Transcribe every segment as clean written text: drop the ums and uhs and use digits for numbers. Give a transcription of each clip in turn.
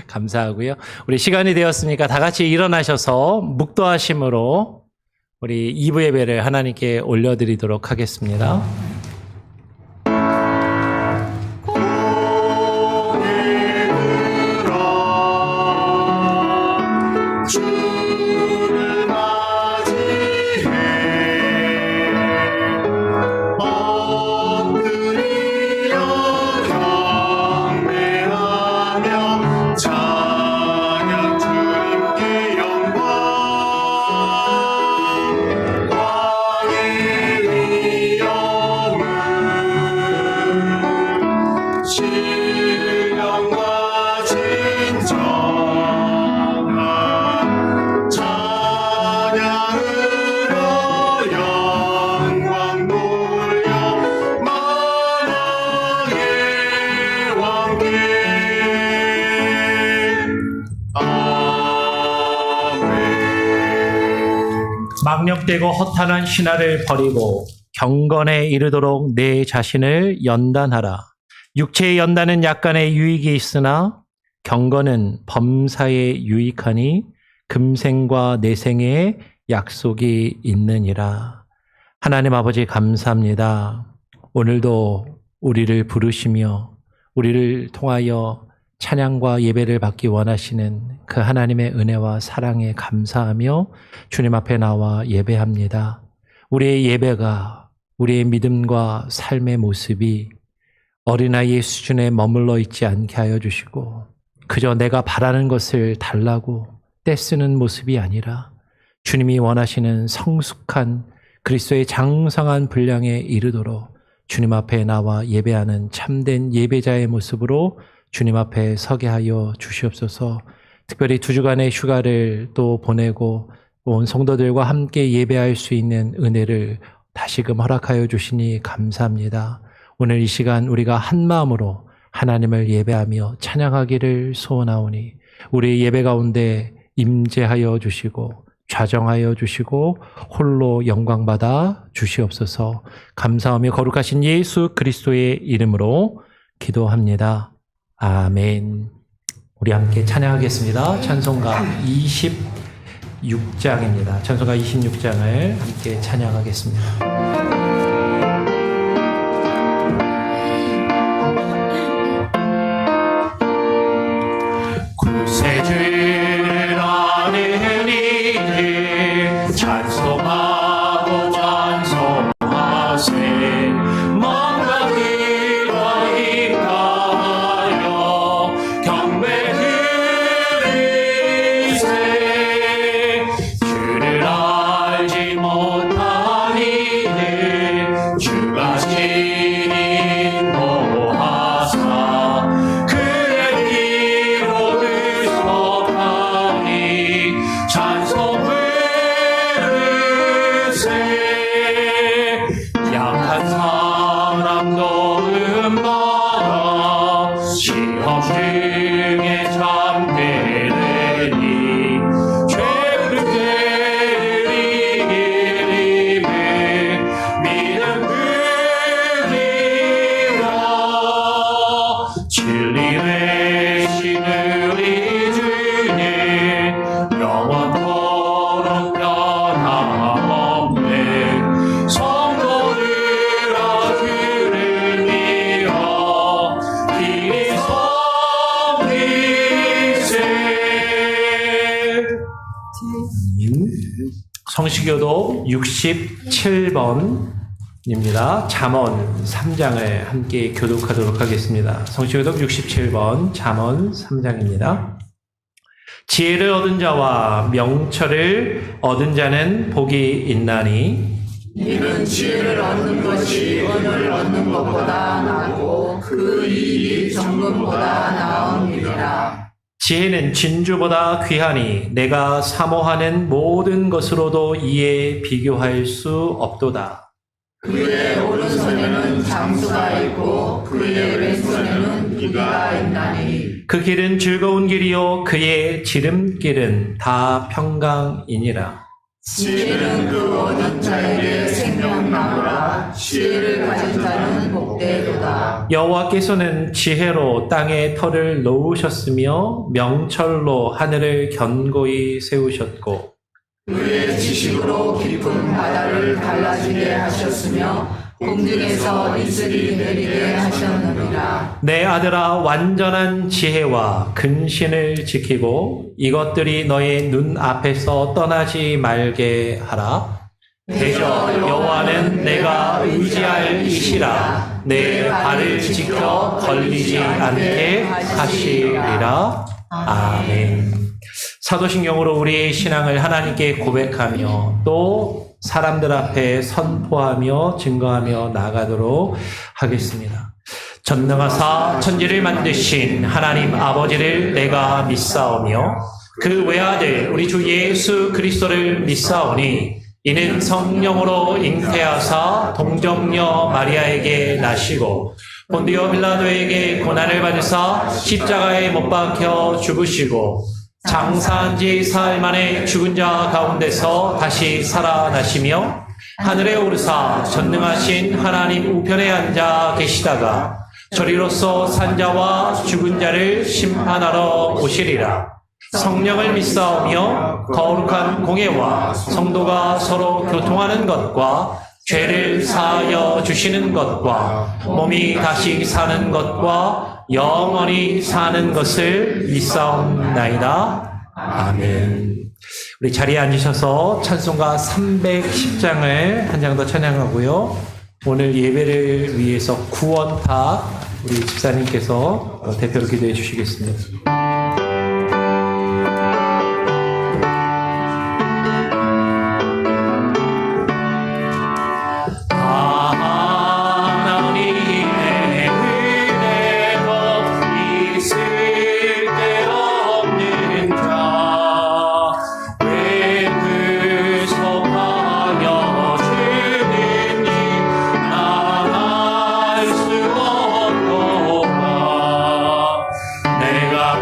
감사하고요. 우리 시간이 되었으니까 다 같이 일어나셔서 묵도하심으로 우리 2부 예배를 하나님께 올려드리도록 하겠습니다. 망령되고 허탄한 신화를 버리고 경건에 이르도록 내 자신을 연단하라. 육체의 연단은 약간의 유익이 있으나 경건은 범사에 유익하니 금생과 내생에 약속이 있느니라. 하나님 아버지 감사합니다. 오늘도 우리를 부르시며 우리를 통하여 찬양과 예배를 받기 원하시는 그 하나님의 은혜와 사랑에 감사하며 주님 앞에 나와 예배합니다. 우리의 예배가 우리의 믿음과 삶의 모습이 어린아이의 수준에 머물러 있지 않게 하여 주시고 그저 내가 바라는 것을 달라고 떼쓰는 모습이 아니라 주님이 원하시는 성숙한 그리스도의 장성한 분량에 이르도록 주님 앞에 나와 예배하는 참된 예배자의 모습으로 주님 앞에 서게 하여 주시옵소서. 특별히 2주간의 휴가를 또 보내고 온 성도들과 함께 예배할 수 있는 은혜를 다시금 허락하여 주시니 감사합니다. 오늘 이 시간 우리가 한 마음으로 하나님을 예배하며 찬양하기를 소원하오니 우리의 예배 가운데 임재하여 주시고 좌정하여 주시고 홀로 영광받아 주시옵소서. 감사하며 거룩하신 예수 그리스도의 이름으로 기도합니다. 아멘. 우리 함께 찬양하겠습니다. 찬송가 26장입니다. 찬송가 26장을 함께 찬양하겠습니다. 구세주를 아는 이들 찬송하고 찬송하세. 뭔가 그와 입가하여 경배 드리세. 주를 알지 못한 이들 주가 친히 인도하사 그의 길로 의속하니 찬송 부르세. 약한 사람도 음마다 시험 중에 잠들으니 죄를 이기리매 믿음 드리라. 진리 되신 우리 주님 영원토록 변함없네. 성도들아 주를 믿어 길이 섬기세. 성시교독 67번입니다. 잠언 3장을 함께 교독하도록 하겠습니다. 성시교독 67번 잠언 3장입니다. 지혜를 얻은 자와 명철을 얻은 자는 복이 있나니 이는 지혜를 얻는 것이 은을 얻는 것보다 나고 그 이익이 정금보다 나음이니라. 지혜는 진주보다 귀하니 내가 사모하는 모든 것으로도 이에 비교할 수 없도다. 그의 오른손에는 장수가 있고 그의 왼손에는 비가 있나니 그 길은 즐거운 길이요 그의 지름길은 다 평강이니라. 지혜는 그 얻은 자에게 생명나무라. 지혜를 가진 자는 복되도다. 여호와께서는 지혜로 땅에 터를 놓으셨으며 명철로 하늘을 견고히 세우셨고 그의 지식으로 깊은 바다를 갈라지게 하셨으며 공중에서 이슬이 내리게 하셨느니라. 내 아들아 완전한 지혜와 근신을 지키고 이것들이 너의 눈 앞에서 떠나지 말게 하라. 대저 여호와는 내가 의지할 이시라. 내 발을 지켜 걸리지 않게 하시리라. 아멘. 사도신경으로 우리의 신앙을 하나님께 고백하며 또 사람들 앞에 선포하며 증거하며 나가도록 하겠습니다. 전능하사 천지를 만드신 하나님 아버지를 내가 믿사오며 그 외아들 우리 주 예수 그리스도를 믿사오니 이는 성령으로 잉태하사 동정녀 마리아에게 나시고 본디오 빌라도에게 고난을 받으사 십자가에 못 박혀 죽으시고 장사한 지 사흘 만에 죽은 자 가운데서 다시 살아나시며 하늘에 오르사 전능하신 하나님 우편에 앉아 계시다가 저리로서 산자와 죽은 자를 심판하러 오시리라. 성령을 믿사오며 거룩한 공예와 성도가 서로 교통하는 것과 죄를 사하여 주시는 것과 몸이 다시 사는 것과 영원히 사는 것을 믿사옵나이다. 아멘. 우리 자리에 앉으셔서 찬송가 310장을 한 장 더 찬양하고요. 오늘 예배를 위해서 구원탁 우리 집사님께서 대표로 기도해 주시겠습니다. 내가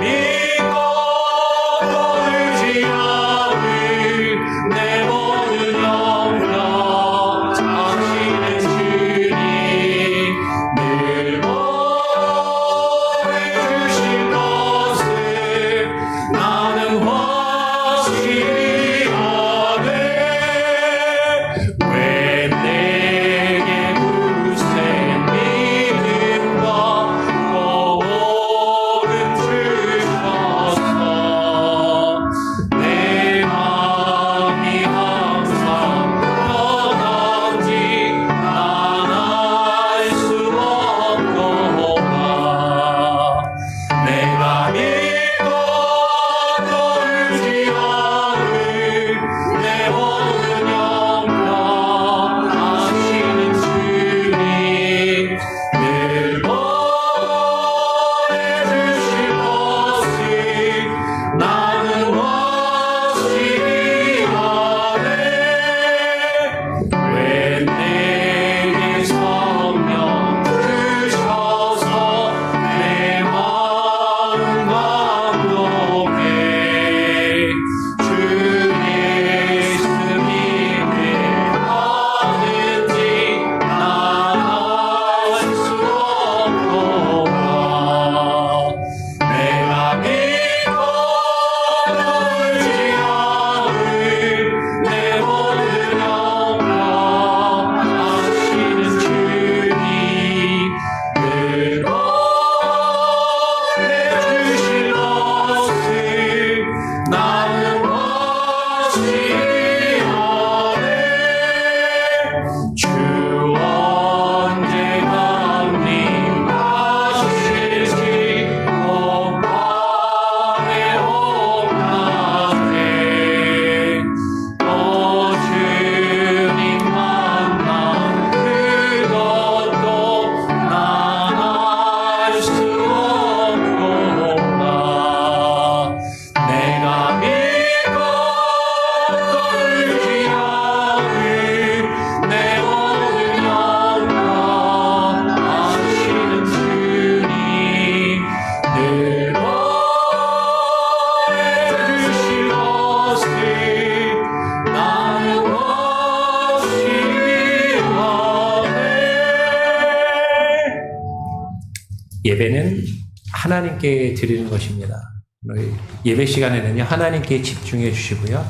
하나님께 드리는 것입니다. 오늘 예배 시간에는요, 하나님께 집중해 주시고요.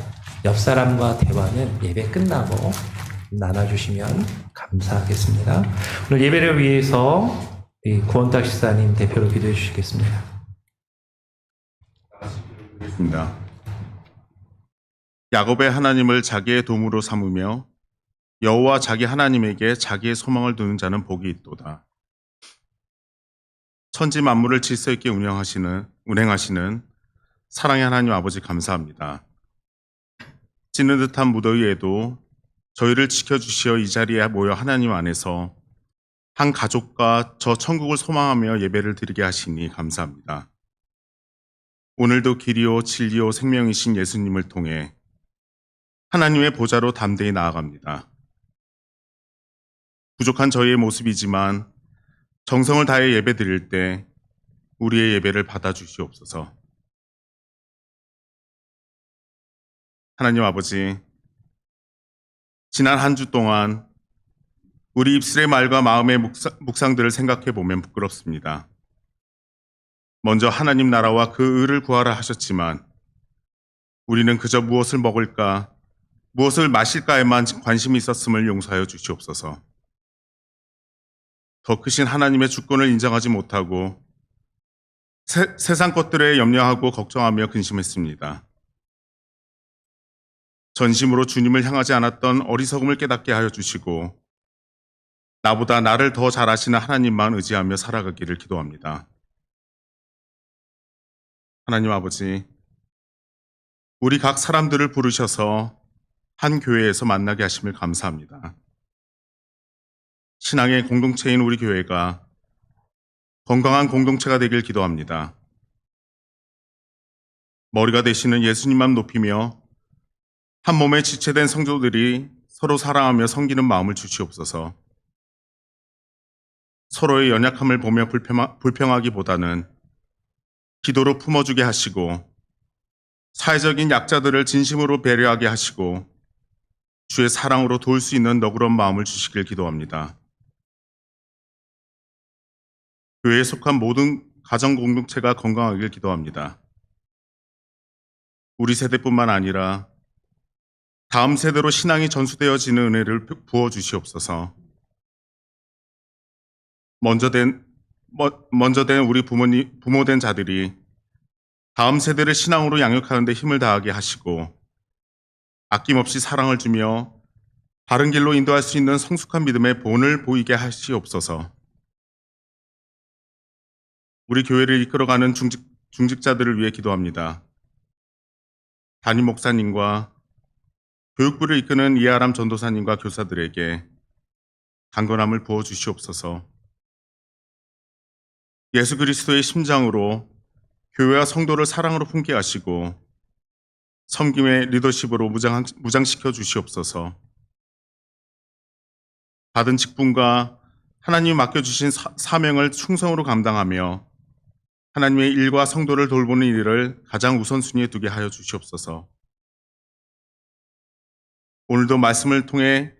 옆 사람과 대화는 예배 끝나고 나눠주시면 감사하겠습니다. 오늘 예배를 위해서 구원탁 시사님 대표로 기도해 주시겠습니다. 야곱의 하나님을 자기의 도움으로 삼으며 여호와 자기 하나님에게 자기의 소망을 두는 자는 복이 있도다. 천지 만물을 질서 있게 운행하시는 사랑의 하나님 아버지 감사합니다. 찌는 듯한 무더위에도 저희를 지켜주시어 이 자리에 모여 하나님 안에서 한 가족과 저 천국을 소망하며 예배를 드리게 하시니 감사합니다. 오늘도 길이요 진리요 생명이신 예수님을 통해 하나님의 보좌로 담대히 나아갑니다. 부족한 저희의 모습이지만 정성을 다해 예배 드릴 때 우리의 예배를 받아주시옵소서. 하나님 아버지, 지난 한 주 동안 우리 입술의 말과 마음의 묵상들을 생각해 보면 부끄럽습니다. 먼저 하나님 나라와 그 의를 구하라 하셨지만 우리는 그저 무엇을 먹을까, 무엇을 마실까에만 관심이 있었음을 용서하여 주시옵소서. 더 크신 하나님의 주권을 인정하지 못하고 세상 것들에 염려하고 걱정하며 근심했습니다. 전심으로 주님을 향하지 않았던 어리석음을 깨닫게 하여 주시고 나보다 나를 더 잘 아시는 하나님만 의지하며 살아가기를 기도합니다. 하나님 아버지, 우리 각 사람들을 부르셔서 한 교회에서 만나게 하심을 감사합니다. 신앙의 공동체인 우리 교회가 건강한 공동체가 되길 기도합니다. 머리가 되시는 예수님만 높이며 한 몸에 지체된 성도들이 서로 사랑하며 섬기는 마음을 주시옵소서. 서로의 연약함을 보며 불평하기보다는 기도로 품어주게 하시고 사회적인 약자들을 진심으로 배려하게 하시고 주의 사랑으로 도울 수 있는 너그러운 마음을 주시길 기도합니다. 교회에 속한 모든 가정 공동체가 건강하길 기도합니다. 우리 세대뿐만 아니라 다음 세대로 신앙이 전수되어지는 은혜를 부어주시옵소서. 먼저 된 우리 부모된 자들이 다음 세대를 신앙으로 양육하는 데 힘을 다하게 하시고 아낌없이 사랑을 주며 바른 길로 인도할 수 있는 성숙한 믿음의 본을 보이게 하시옵소서. 우리 교회를 이끌어가는 중직자들을 위해 기도합니다. 담임 목사님과 교육부를 이끄는 이하람 전도사님과 교사들에게 강건함을 부어주시옵소서. 예수 그리스도의 심장으로 교회와 성도를 사랑으로 품게 하시고 섬김의 리더십으로 무장시켜 주시옵소서. 받은 직분과 하나님이 맡겨주신 사명을 충성으로 감당하며 하나님의 일과 성도를 돌보는 일을 가장 우선순위에 두게 하여 주시옵소서. 오늘도 말씀을 통해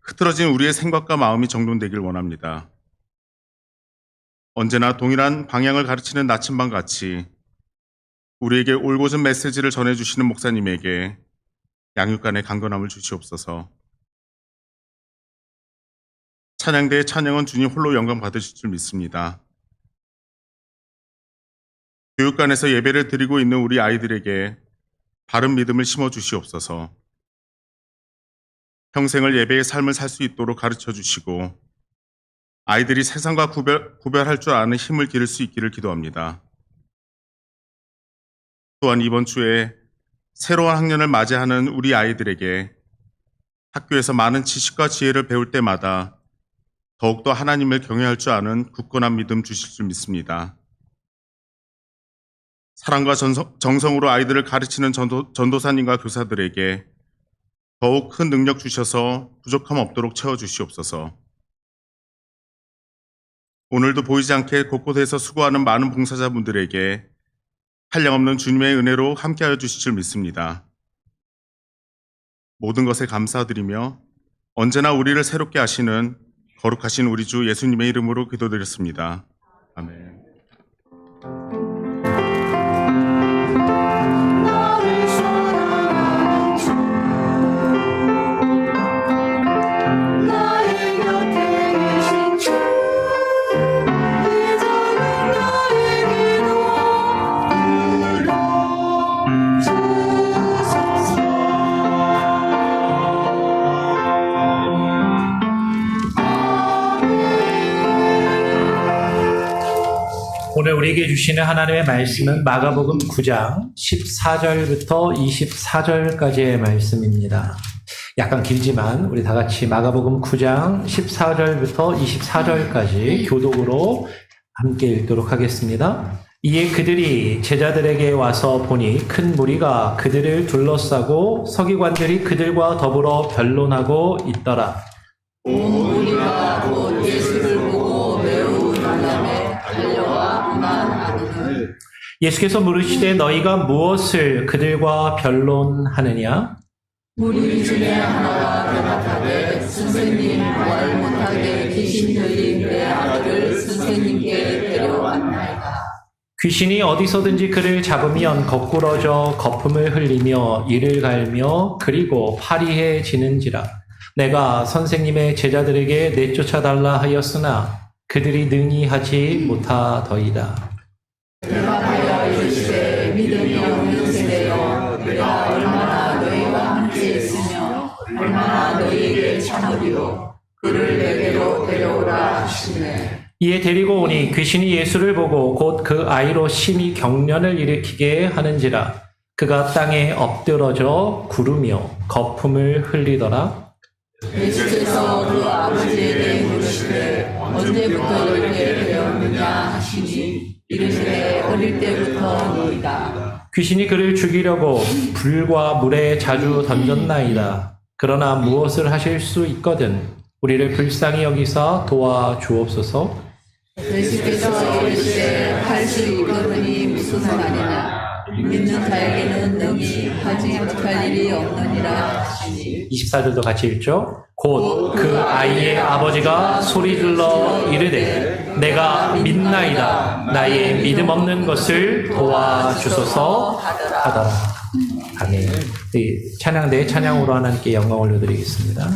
흐트러진 우리의 생각과 마음이 정돈되길 원합니다. 언제나 동일한 방향을 가르치는 나침반 같이 우리에게 올곧은 메시지를 전해주시는 목사님에게 양육간의 강건함을 주시옵소서. 찬양대의 찬양은 주님 홀로 영광 받으실 줄 믿습니다. 교육관에서 예배를 드리고 있는 우리 아이들에게 바른 믿음을 심어 주시옵소서. 평생을 예배의 삶을 살 수 있도록 가르쳐 주시고 아이들이 세상과 구별할 줄 아는 힘을 기를 수 있기를 기도합니다. 또한 이번 주에 새로운 학년을 맞이하는 우리 아이들에게 학교에서 많은 지식과 지혜를 배울 때마다 더욱더 하나님을 경외할 줄 아는 굳건한 믿음 주실 줄 믿습니다. 사랑과 정성으로 아이들을 가르치는 전도사님과 교사들에게 더욱 큰 능력 주셔서 부족함 없도록 채워주시옵소서. 오늘도 보이지 않게 곳곳에서 수고하는 많은 봉사자분들에게 한량없는 주님의 은혜로 함께하여 주실 줄 믿습니다. 모든 것에 감사드리며 언제나 우리를 새롭게 하시는 거룩하신 우리 주 예수님의 이름으로 기도드렸습니다. 아멘. 우리에게 주시는 하나님의 말씀은 마가복음 9장 14절부터 24절까지의 말씀입니다. 약간 길지만 우리 다 같이 마가복음 9장 14절부터 24절까지 교독으로 함께 읽도록 하겠습니다. 이에 그들이 제자들에게 와서 보니 큰 무리가 그들을 둘러싸고 서기관들이 그들과 더불어 변론하고 있더라. 온 무리가 곧 예수를 보고 매우 놀라매 달려와 문안하느니 예수께서 물으시되 너희가 무엇을 그들과 변론하느냐? 무리 중에 하나가 대답하되 선생님 말 못하게 귀신 들린 내 아들을 선생님께 데려왔나이다. 귀신이 어디서든지 그를 잡으면 거꾸러져 거품을 흘리며 이를 갈며 그리고 파리해지는지라. 내가 선생님의 제자들에게 내쫓아달라 하였으나 그들이 능히 하지 못하더이다. 대답하여 이르시되 믿음이 없는 세대여 내가 얼마나 너희와 함께 있으며 얼마나 너희에게 참으리요 그를 내게로 데려오라 하시네. 이에 데리고 오니 귀신이 예수를 보고 곧 그 아이로 심히 경련을 일으키게 하는지라. 그가 땅에 엎드러져 구르며 거품을 흘리더라. 예수께서 그 아버지에게 물으시되 언제부터 이렇게 되었느냐 하시니 이르시되 어릴 때부터니이다. 귀신이 그를 죽이려고 불과 물에 자주 던졌나이다. 그러나 무엇을 하실 수 있거든 우리를 불쌍히 여기사 도와주옵소서. 예수께서 이르시되 할 수 있거든이 무슨 말이냐 믿는 자에게는 능히 하지 못할 일이 없느니라 하시니 24절도 같이 읽죠. 곧 그 아이의 아버지가 소리질러 이르되 내가 믿나이다. 나의 믿음 없는 것을 도와주소서 하더라. 아멘. 찬양대 찬양으로 하나님께 영광 올려드리겠습니다.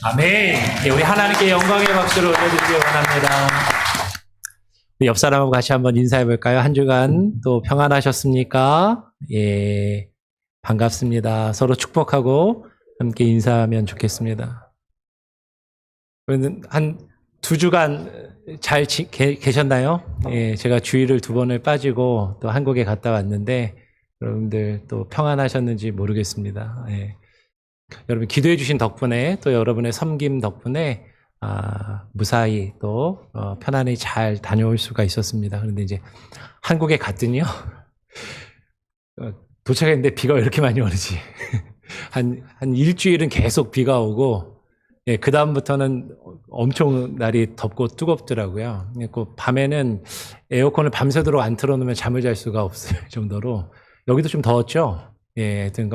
아멘. 예, 우리 하나님께 영광의 박수를 올려드리기 원합니다. 우리 옆 사람하고 같이 한번 인사해 볼까요? 한 주간 또 평안하셨습니까? 예, 반갑습니다. 서로 축복하고 함께 인사하면 좋겠습니다. 한 2주간 잘 계셨나요? 예, 제가 주일을 2번을 빠지고 또 한국에 갔다 왔는데 여러분들 또 평안하셨는지 모르겠습니다. 예. 여러분 기도해 주신 덕분에 또 여러분의 섬김 덕분에 무사히 또 편안히 잘 다녀올 수가 있었습니다. 그런데 이제 한국에 갔더니요. 도착했는데 비가 왜 이렇게 많이 오는지 한 일주일은 계속 비가 오고 예, 그 다음부터는 엄청 날이 덥고 뜨겁더라고요. 그 밤에는 에어컨을 밤새도록 안 틀어놓으면 잠을 잘 수가 없을 정도로 여기도 좀 더웠죠. 예, 하여튼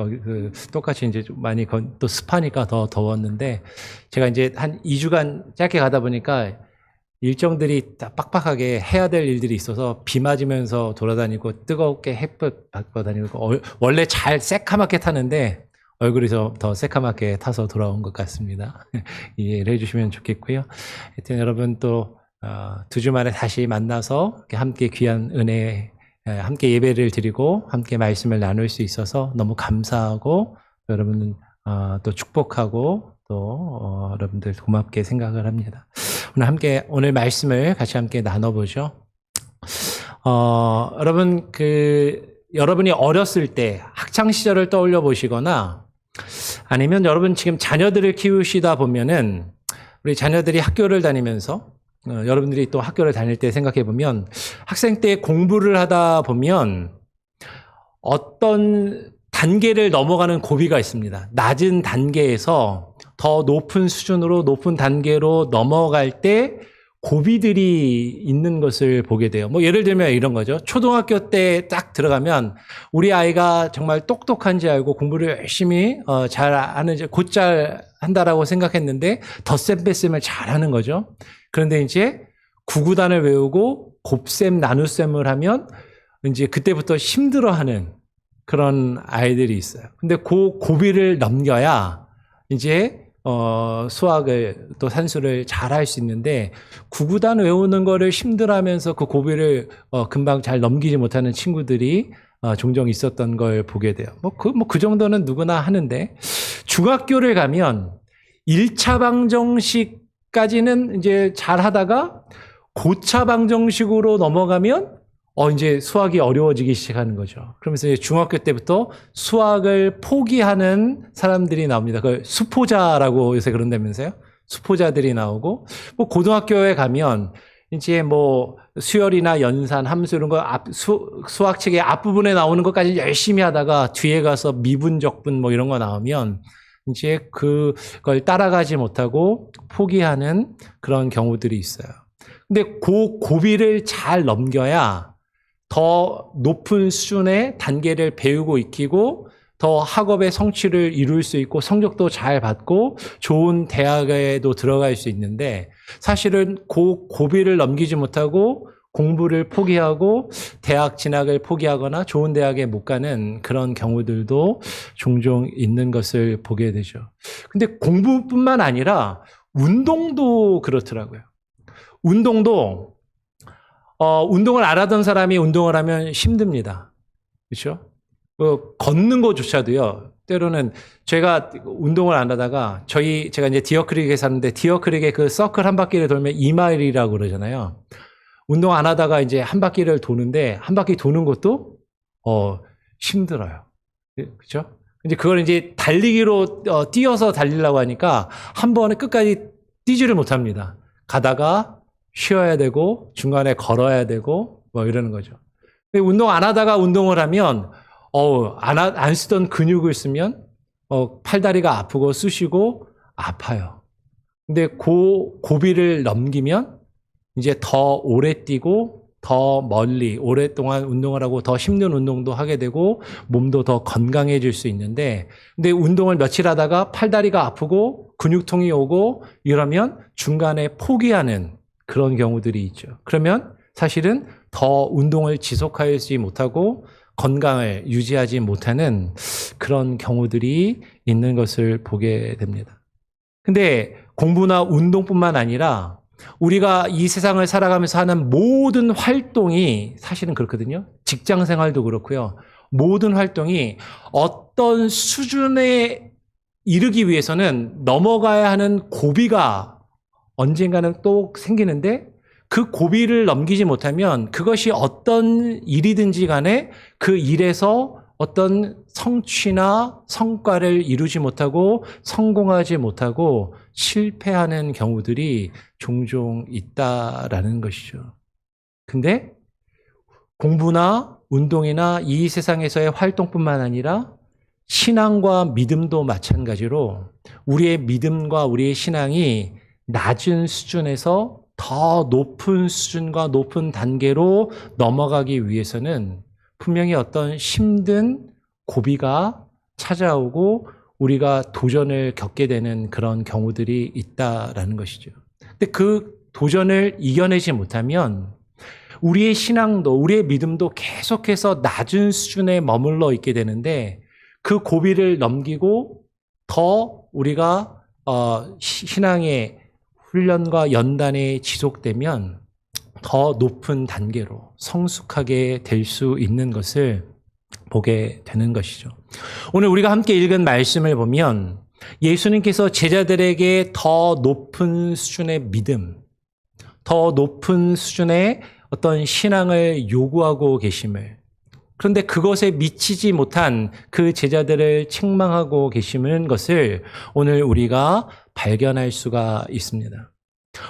똑같이 이제 좀 많이 또 습하니까 더 더웠는데 제가 이제 한 2주간 짧게 가다 보니까 일정들이 다 빡빡하게 해야 될 일들이 있어서 비 맞으면서 돌아다니고 뜨겁게 햇볕 받고 다니고 원래 잘 새카맣게 타는데 얼굴이 더 새카맣게 타서 돌아온 것 같습니다. 이해를 해주시면 좋겠고요. 하여튼 여러분 또 2주 만에 다시 만나서 함께 귀한 은혜, 함께 예배를 드리고 함께 말씀을 나눌 수 있어서 너무 감사하고 여러분은 또 축복하고 또 여러분들 고맙게 생각을 합니다. 오늘 말씀을 같이 함께 나눠보죠. 여러분 여러분이 어렸을 때 학창 시절을 떠올려 보시거나 아니면 여러분 지금 자녀들을 키우시다 보면은 우리 자녀들이 학교를 다니면서 여러분들이 또 학교를 다닐 때 생각해 보면 학생 때 공부를 하다 보면 어떤 단계를 넘어가는 고비가 있습니다. 낮은 단계에서 더 높은 수준으로 높은 단계로 넘어갈 때 고비들이 있는 것을 보게 돼요. 뭐 예를 들면 이런 거죠. 초등학교 때 딱 들어가면 우리 아이가 정말 똑똑한지 알고 공부를 열심히 잘 하는지 곧잘 한다라고 생각했는데 덧셈 뺄셈을 잘하는 거죠. 그런데 이제 구구단을 외우고 곱셈 나눗셈을 하면 이제 그때부터 힘들어하는 그런 아이들이 있어요. 근데 그 고비를 넘겨야 이제 수학을 또 산수를 잘 할 수 있는데 구구단 외우는 거를 힘들어하면서 그 고비를 금방 잘 넘기지 못하는 친구들이 종종 있었던 걸 보게 돼요. 그 정도는 누구나 하는데 중학교를 가면 1차 방정식까지는 이제 잘 하다가 고차 방정식으로 넘어가면 이제 수학이 어려워지기 시작하는 거죠. 그러면서 이제 중학교 때부터 수학을 포기하는 사람들이 나옵니다. 그걸 수포자라고 요새 그런다면서요? 수포자들이 나오고, 고등학교에 가면 이제 수열이나 연산, 함수 이런 거 수학책의 앞부분에 나오는 것까지 열심히 하다가 뒤에 가서 미분, 적분 이런 거 나오면 이제 그걸 따라가지 못하고 포기하는 그런 경우들이 있어요. 근데 그 고비를 잘 넘겨야 더 높은 수준의 단계를 배우고 익히고 더 학업의 성취를 이룰 수 있고 성적도 잘 받고 좋은 대학에도 들어갈 수 있는데 사실은 그 고비를 넘기지 못하고 공부를 포기하고 대학 진학을 포기하거나 좋은 대학에 못 가는 그런 경우들도 종종 있는 것을 보게 되죠. 근데 공부뿐만 아니라 운동도 그렇더라고요. 운동도 운동을 안 하던 사람이 운동을 하면 힘듭니다. 그렇죠? 걷는 것조차도요. 때로는 제가 운동을 안 하다가 제가 이제 디어크릭에 사는데 디어크릭에 그 서클 한 바퀴를 돌면 2마일이라고 그러잖아요. 운동 안 하다가 이제 한 바퀴를 도는데 한 바퀴 도는 것도 힘들어요. 그렇죠? 이제 그걸 이제 달리기로 뛰어서 달리려고 하니까 한 번에 끝까지 뛰지를 못합니다. 가다가 쉬어야 되고 중간에 걸어야 되고 이러는 거죠. 근데 운동 안 하다가 운동을 하면 안 쓰던 근육을 쓰면 팔다리가 아프고 쑤시고 아파요. 근데 그 고비를 넘기면 이제 더 오래 뛰고 더 멀리 오랫동안 운동을 하고 더 힘든 운동도 하게 되고 몸도 더 건강해질 수 있는데 근데 운동을 며칠 하다가 팔다리가 아프고 근육통이 오고 이러면 중간에 포기하는 그런 경우들이 있죠. 그러면 사실은 더 운동을 지속하지 못하고 건강을 유지하지 못하는 그런 경우들이 있는 것을 보게 됩니다. 근데 공부나 운동뿐만 아니라 우리가 이 세상을 살아가면서 하는 모든 활동이 사실은 그렇거든요. 직장 생활도 그렇고요. 모든 활동이 어떤 수준에 이르기 위해서는 넘어가야 하는 고비가 언젠가는 또 생기는데 그 고비를 넘기지 못하면 그것이 어떤 일이든지 간에 그 일에서 어떤 성취나 성과를 이루지 못하고 성공하지 못하고 실패하는 경우들이 종종 있다라는 것이죠. 근데 공부나 운동이나 이 세상에서의 활동뿐만 아니라 신앙과 믿음도 마찬가지로 우리의 믿음과 우리의 신앙이 낮은 수준에서 더 높은 수준과 높은 단계로 넘어가기 위해서는 분명히 어떤 힘든 고비가 찾아오고 우리가 도전을 겪게 되는 그런 경우들이 있다라는 것이죠. 근데 그 도전을 이겨내지 못하면 우리의 신앙도 우리의 믿음도 계속해서 낮은 수준에 머물러 있게 되는데 그 고비를 넘기고 더 우리가 신앙의 훈련과 연단이 지속되면 더 높은 단계로 성숙하게 될 수 있는 것을 보게 되는 것이죠. 오늘 우리가 함께 읽은 말씀을 보면 예수님께서 제자들에게 더 높은 수준의 믿음, 더 높은 수준의 어떤 신앙을 요구하고 계심을, 그런데 그것에 미치지 못한 그 제자들을 책망하고 계시는 것을 오늘 우리가 발견할 수가 있습니다.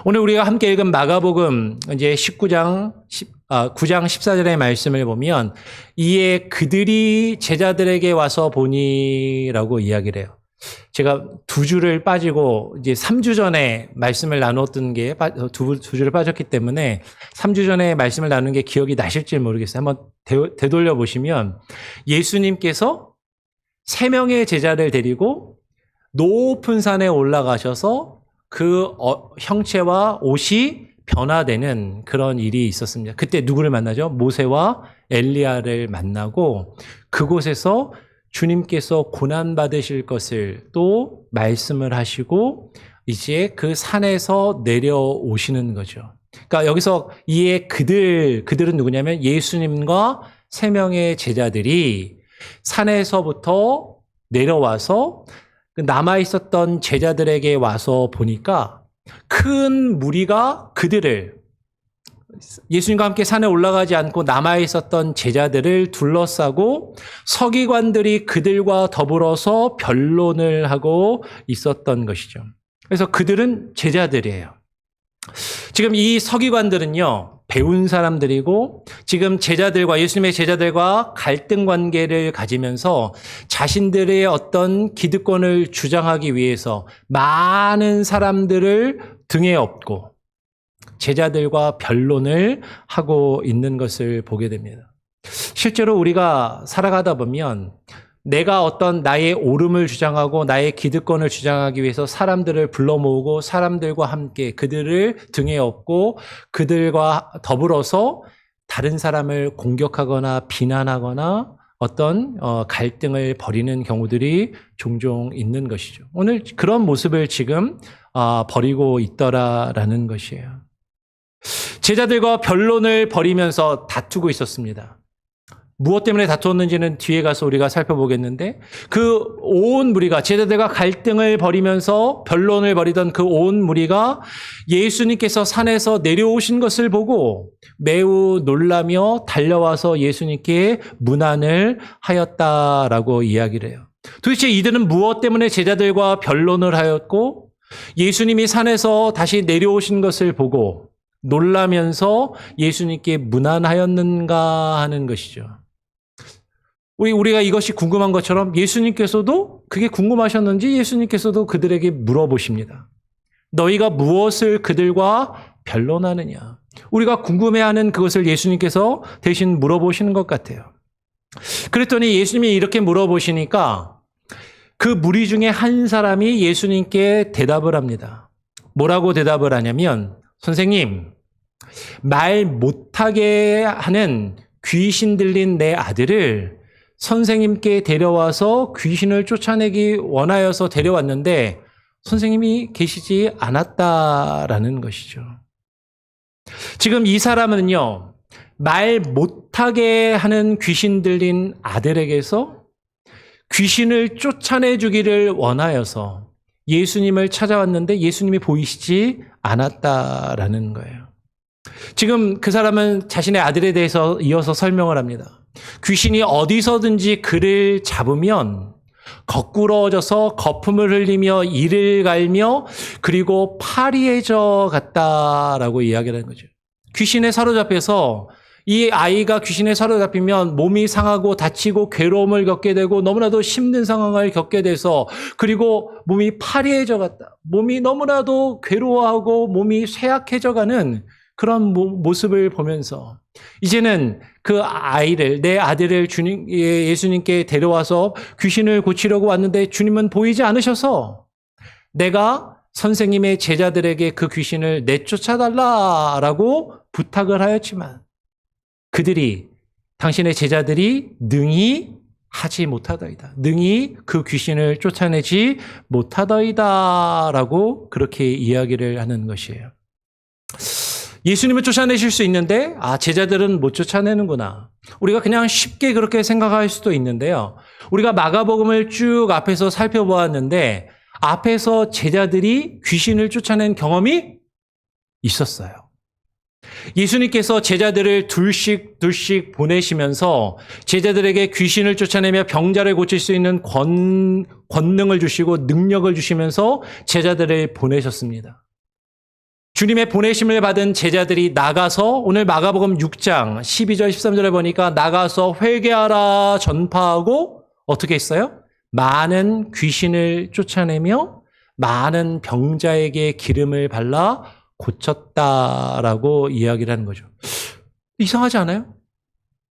오늘 우리가 함께 읽은 마가복음 이제 9장 14절의 말씀을 보면 이에 그들이 제자들에게 와서 보니라고 이야기를 해요. 제가 2주를 빠지고 이제 3주 전에 말씀을 나눴던 게 두 주를 빠졌기 때문에 3주 전에 말씀을 나눈 게 기억이 나실지 모르겠어요. 한번 되돌려 보시면 예수님께서 3명의 제자를 데리고 높은 산에 올라가셔서 그 형체와 옷이 변화되는 그런 일이 있었습니다. 그때 누구를 만나죠? 모세와 엘리야를 만나고 그곳에서 주님께서 고난받으실 것을 또 말씀을 하시고 이제 그 산에서 내려오시는 거죠. 그러니까 여기서 이에 그들은 누구냐면 예수님과 3명의 제자들이 산에서부터 내려와서 남아있었던 제자들에게 와서 보니까 큰 무리가 그들을 예수님과 함께 산에 올라가지 않고 남아있었던 제자들을 둘러싸고 서기관들이 그들과 더불어서 변론을 하고 있었던 것이죠. 그래서 그들은 제자들이에요. 지금 이 서기관들은요, 배운 사람들이고 지금 예수님의 제자들과 갈등 관계를 가지면서 자신들의 어떤 기득권을 주장하기 위해서 많은 사람들을 등에 업고 제자들과 변론을 하고 있는 것을 보게 됩니다. 실제로 우리가 살아가다 보면 내가 어떤 나의 옳음을 주장하고 나의 기득권을 주장하기 위해서 사람들을 불러 모으고 사람들과 함께 그들을 등에 업고 그들과 더불어서 다른 사람을 공격하거나 비난하거나 어떤 갈등을 벌이는 경우들이 종종 있는 것이죠. 오늘 그런 모습을 지금 벌이고 있더라라는 것이에요. 제자들과 변론을 벌이면서 다투고 있었습니다. 무엇 때문에 다투었는지는 뒤에 가서 우리가 살펴보겠는데 그 온 무리가 제자들과 갈등을 벌이면서 변론을 벌이던 그 온 무리가 예수님께서 산에서 내려오신 것을 보고 매우 놀라며 달려와서 예수님께 문안을 하였다라고 이야기를 해요. 도대체 이들은 무엇 때문에 제자들과 변론을 하였고 예수님이 산에서 다시 내려오신 것을 보고 놀라면서 예수님께 문안하였는가 하는 것이죠. 우리가 이것이 궁금한 것처럼 예수님께서도 그게 궁금하셨는지 예수님께서도 그들에게 물어보십니다. 너희가 무엇을 그들과 변론하느냐? 우리가 궁금해하는 그것을 예수님께서 대신 물어보시는 것 같아요. 그랬더니 예수님이 이렇게 물어보시니까 그 무리 중에 한 사람이 예수님께 대답을 합니다. 뭐라고 대답을 하냐면 선생님, 말 못하게 하는 귀신 들린 내 아들을 선생님께 데려와서 귀신을 쫓아내기 원하여서 데려왔는데 선생님이 계시지 않았다라는 것이죠. 지금 이 사람은요, 말 못하게 하는 귀신 들린 아들에게서 귀신을 쫓아내 주기를 원하여서 예수님을 찾아왔는데 예수님이 보이시지 않았다라는 거예요. 지금 그 사람은 자신의 아들에 대해서 이어서 설명을 합니다. 귀신이 어디서든지 그를 잡으면 거꾸러져서 거품을 흘리며 이를 갈며 그리고 파리해져 갔다라고 이야기를 하는 거죠. 귀신에 사로잡혀서 이 아이가 귀신에 사로잡히면 몸이 상하고 다치고 괴로움을 겪게 되고 너무나도 힘든 상황을 겪게 돼서 그리고 몸이 파리해져 갔다. 몸이 너무나도 괴로워하고 몸이 쇠약해져 가는 그런 모습을 보면서 이제는 그 아이를, 내 아들을 예수님께 데려와서 귀신을 고치려고 왔는데 주님은 보이지 않으셔서 내가 선생님의 제자들에게 그 귀신을 내쫓아달라라고 부탁을 하였지만 그들이, 당신의 제자들이 능히 하지 못하더이다. 능히 그 귀신을 쫓아내지 못하더이다라고 그렇게 이야기를 하는 것이에요. 예수님을 쫓아내실 수 있는데 제자들은 못 쫓아내는구나. 우리가 그냥 쉽게 그렇게 생각할 수도 있는데요. 우리가 마가복음을 쭉 앞에서 살펴보았는데 앞에서 제자들이 귀신을 쫓아낸 경험이 있었어요. 예수님께서 제자들을 둘씩 보내시면서 제자들에게 귀신을 쫓아내며 병자를 고칠 수 있는 권능을 주시고 능력을 주시면서 제자들을 보내셨습니다. 주님의 보내심을 받은 제자들이 나가서 오늘 마가복음 6장 12절 13절에 보니까 나가서 회개하라 전파하고 어떻게 했어요? 많은 귀신을 쫓아내며 많은 병자에게 기름을 발라 고쳤다라고 이야기를 하는 거죠. 이상하지 않아요?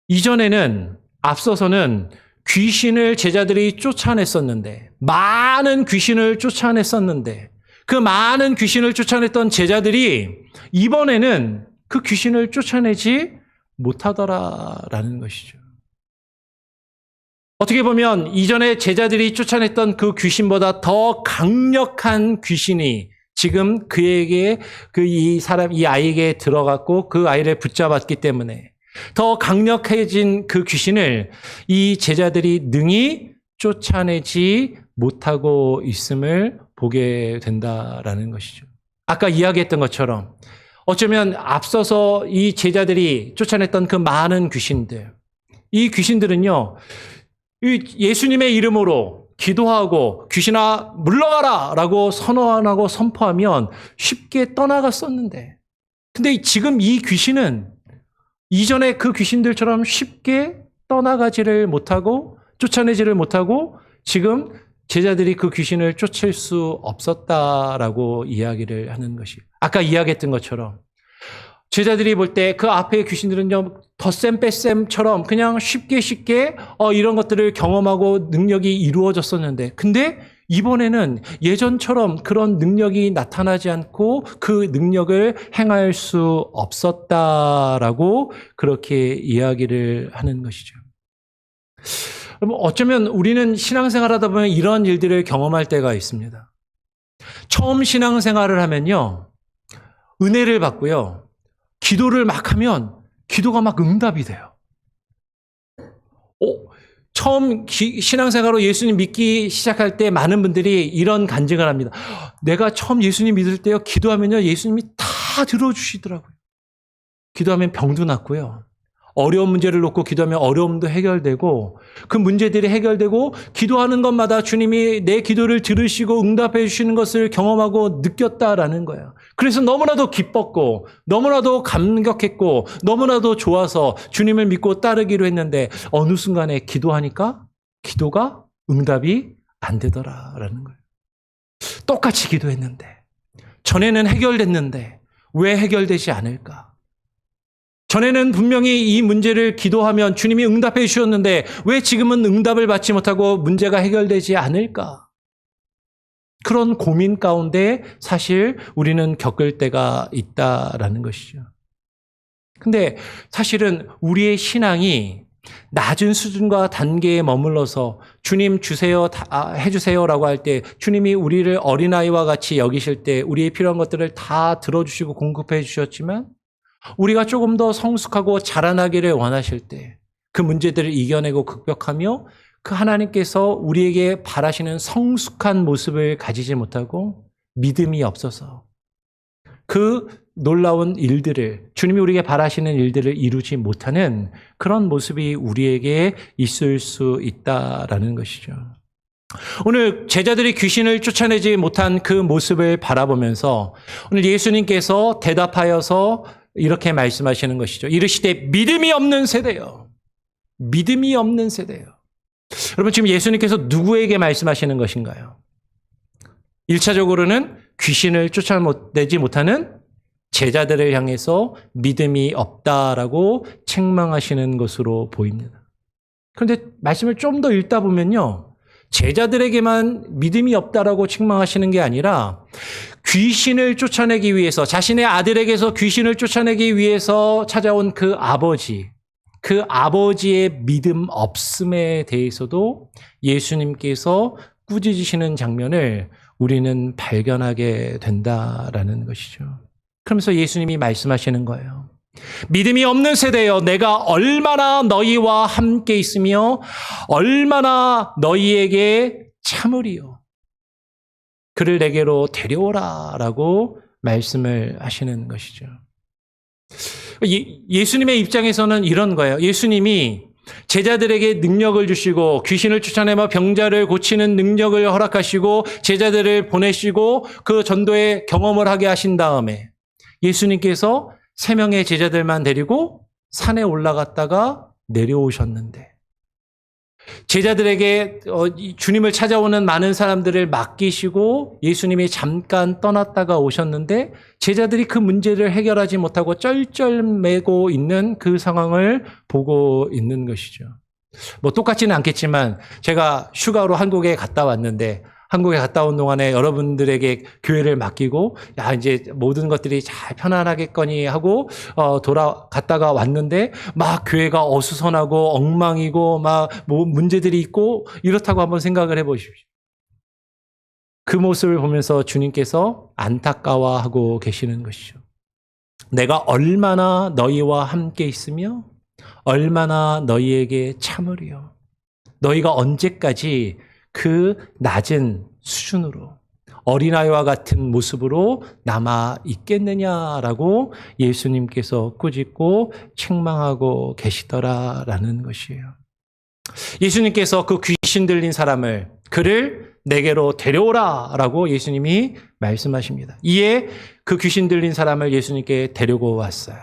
이전에는 앞서서는 귀신을 제자들이 쫓아냈었는데 많은 귀신을 쫓아냈었는데 그 많은 귀신을 쫓아냈던 제자들이 이번에는 그 귀신을 쫓아내지 못하더라라는 것이죠. 어떻게 보면 이전에 제자들이 쫓아냈던 그 귀신보다 더 강력한 귀신이 지금 그에게 이 아이에게 들어갔고 그 아이를 붙잡았기 때문에 더 강력해진 그 귀신을 이 제자들이 능히 쫓아내지 못하고 있음을 보게 된다라는 것이죠. 아까 이야기했던 것처럼 어쩌면 앞서서 이 제자들이 쫓아냈던 그 많은 귀신들, 이 귀신들은요, 예수님의 이름으로 기도하고 귀신아 물러가라 라고 선언하고 선포하면 쉽게 떠나갔었는데 근데 지금 이 귀신은 이전에 그 귀신들처럼 쉽게 떠나가지를 못하고 쫓아내지를 못하고 지금 제자들이 그 귀신을 쫓을 수 없었다라고 이야기를 하는 것이 아까 이야기했던 것처럼 제자들이 볼 때 그 앞에 귀신들은요 덧셈 뺄셈처럼 그냥 쉽게 이런 것들을 경험하고 능력이 이루어졌었는데 근데 이번에는 예전처럼 그런 능력이 나타나지 않고 그 능력을 행할 수 없었다라고 그렇게 이야기를 하는 것이죠. 여러분 어쩌면 우리는 신앙생활하다 보면 이런 일들을 경험할 때가 있습니다. 처음 신앙생활을 하면요 은혜를 받고요 기도를 막 하면 기도가 막 응답이 돼요. 처음 신앙생활로 예수님 믿기 시작할 때 많은 분들이 이런 간증을 합니다. 내가 처음 예수님 믿을 때요 기도하면요 예수님이 다 들어주시더라고요. 기도하면 병도 낫고요. 어려운 문제를 놓고 기도하면 어려움도 해결되고 그 문제들이 해결되고 기도하는 것마다 주님이 내 기도를 들으시고 응답해 주시는 것을 경험하고 느꼈다라는 거예요. 그래서 너무나도 기뻤고 너무나도 감격했고 너무나도 좋아서 주님을 믿고 따르기로 했는데 어느 순간에 기도하니까 기도가 응답이 안 되더라라는 거예요. 똑같이 기도했는데 전에는 해결됐는데 왜 해결되지 않을까? 전에는 분명히 이 문제를 기도하면 주님이 응답해 주셨는데 왜 지금은 응답을 받지 못하고 문제가 해결되지 않을까? 그런 고민 가운데 사실 우리는 겪을 때가 있다라는 것이죠. 근데 사실은 우리의 신앙이 낮은 수준과 단계에 머물러서 주님 주세요, 해주세요라고 할 때 주님이 우리를 어린아이와 같이 여기실 때 우리의 필요한 것들을 다 들어주시고 공급해 주셨지만 우리가 조금 더 성숙하고 자라나기를 원하실 때 그 문제들을 이겨내고 극복하며 그 하나님께서 우리에게 바라시는 성숙한 모습을 가지지 못하고 믿음이 없어서 그 놀라운 일들을 주님이 우리에게 바라시는 일들을 이루지 못하는 그런 모습이 우리에게 있을 수 있다라는 것이죠. 오늘 제자들이 귀신을 쫓아내지 못한 그 모습을 바라보면서 오늘 예수님께서 대답하여서 이렇게 말씀하시는 것이죠. 이르시되 믿음이 없는 세대요. 믿음이 없는 세대요. 여러분 지금 예수님께서 누구에게 말씀하시는 것인가요? 1차적으로는 귀신을 쫓아내지 못하는 제자들을 향해서 믿음이 없다라고 책망하시는 것으로 보입니다. 그런데 말씀을 좀 더 읽다 보면요. 제자들에게만 믿음이 없다라고 책망하시는 게 아니라 귀신을 쫓아내기 위해서 자신의 아들에게서 귀신을 쫓아내기 위해서 찾아온 그 아버지의 믿음 없음에 대해서도 예수님께서 꾸짖으시는 장면을 우리는 발견하게 된다라는 것이죠. 그러면서 예수님이 말씀하시는 거예요. 믿음이 없는 세대여, 내가 얼마나 너희와 함께 있으며 얼마나 너희에게 참으리요. 그를 내게로 데려오라 라고 말씀을 하시는 것이죠. 예수님의 입장에서는 이런 거예요. 예수님이 제자들에게 능력을 주시고 귀신을 쫓아내며 병자를 고치는 능력을 허락하시고 제자들을 보내시고 그 전도의 경험을 하게 하신 다음에 예수님께서 3명의 제자들만 데리고 산에 올라갔다가 내려오셨는데 제자들에게 주님을 찾아오는 많은 사람들을 맡기시고 예수님이 잠깐 떠났다가 오셨는데 제자들이 그 문제를 해결하지 못하고 쩔쩔매고 있는 그 상황을 보고 있는 것이죠. 뭐 똑같지는 않겠지만 제가 휴가로 한국에 갔다 왔는데 한국에 갔다 온 동안에 여러분들에게 교회를 맡기고 이제 모든 것들이 잘 편안하겠거니 하고 돌아갔다가 왔는데 막 교회가 어수선하고 엉망이고 막 뭐 문제들이 있고 이렇다고 한번 생각을 해보십시오. 그 모습을 보면서 주님께서 안타까워하고 계시는 것이죠. 내가 얼마나 너희와 함께 있으며 얼마나 너희에게 참으리요. 너희가 언제까지 그 낮은 수준으로 어린아이와 같은 모습으로 남아 있겠느냐라고 예수님께서 꾸짖고 책망하고 계시더라라는 것이에요. 예수님께서 그 귀신 들린 사람을 그를 내게로 데려오라라고 예수님이 말씀하십니다. 이에 그 귀신 들린 사람을 예수님께 데리고 왔어요.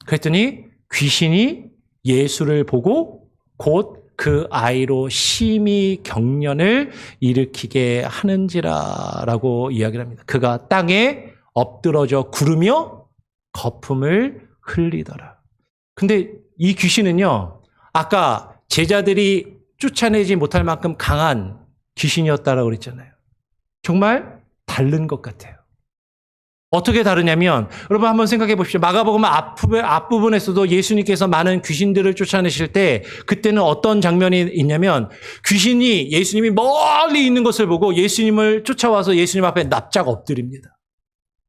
그랬더니 귀신이 예수를 보고 곧 그 아이로 심히 경련을 일으키게 하는지라라고 이야기를 합니다. 그가 땅에 엎드러져 구르며 거품을 흘리더라. 근데 이 귀신은요, 아까 제자들이 쫓아내지 못할 만큼 강한 귀신이었다라고 그랬잖아요. 정말 다른 것 같아요. 어떻게 다르냐면 여러분 한번 생각해 보십시오. 마가복음 앞부분에서도 예수님께서 많은 귀신들을 쫓아내실 때 그때는 어떤 장면이 있냐면 귀신이 예수님이 멀리 있는 것을 보고 예수님을 쫓아와서 예수님 앞에 납작 엎드립니다.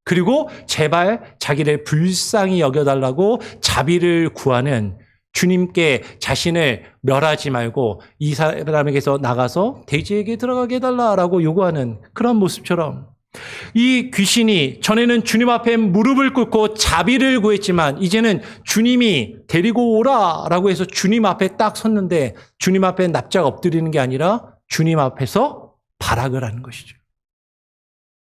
그리고 제발 자기를 불쌍히 여겨달라고 자비를 구하는 주님께 자신을 멸하지 말고 이 사람에게서 나가서 돼지에게 들어가게 해달라고 요구하는 그런 모습처럼 이 귀신이 전에는 주님 앞에 무릎을 꿇고 자비를 구했지만 이제는 주님이 데리고 오라라고 해서 주님 앞에 딱 섰는데 주님 앞에 납작 엎드리는 게 아니라 주님 앞에서 발악을 하는 것이죠.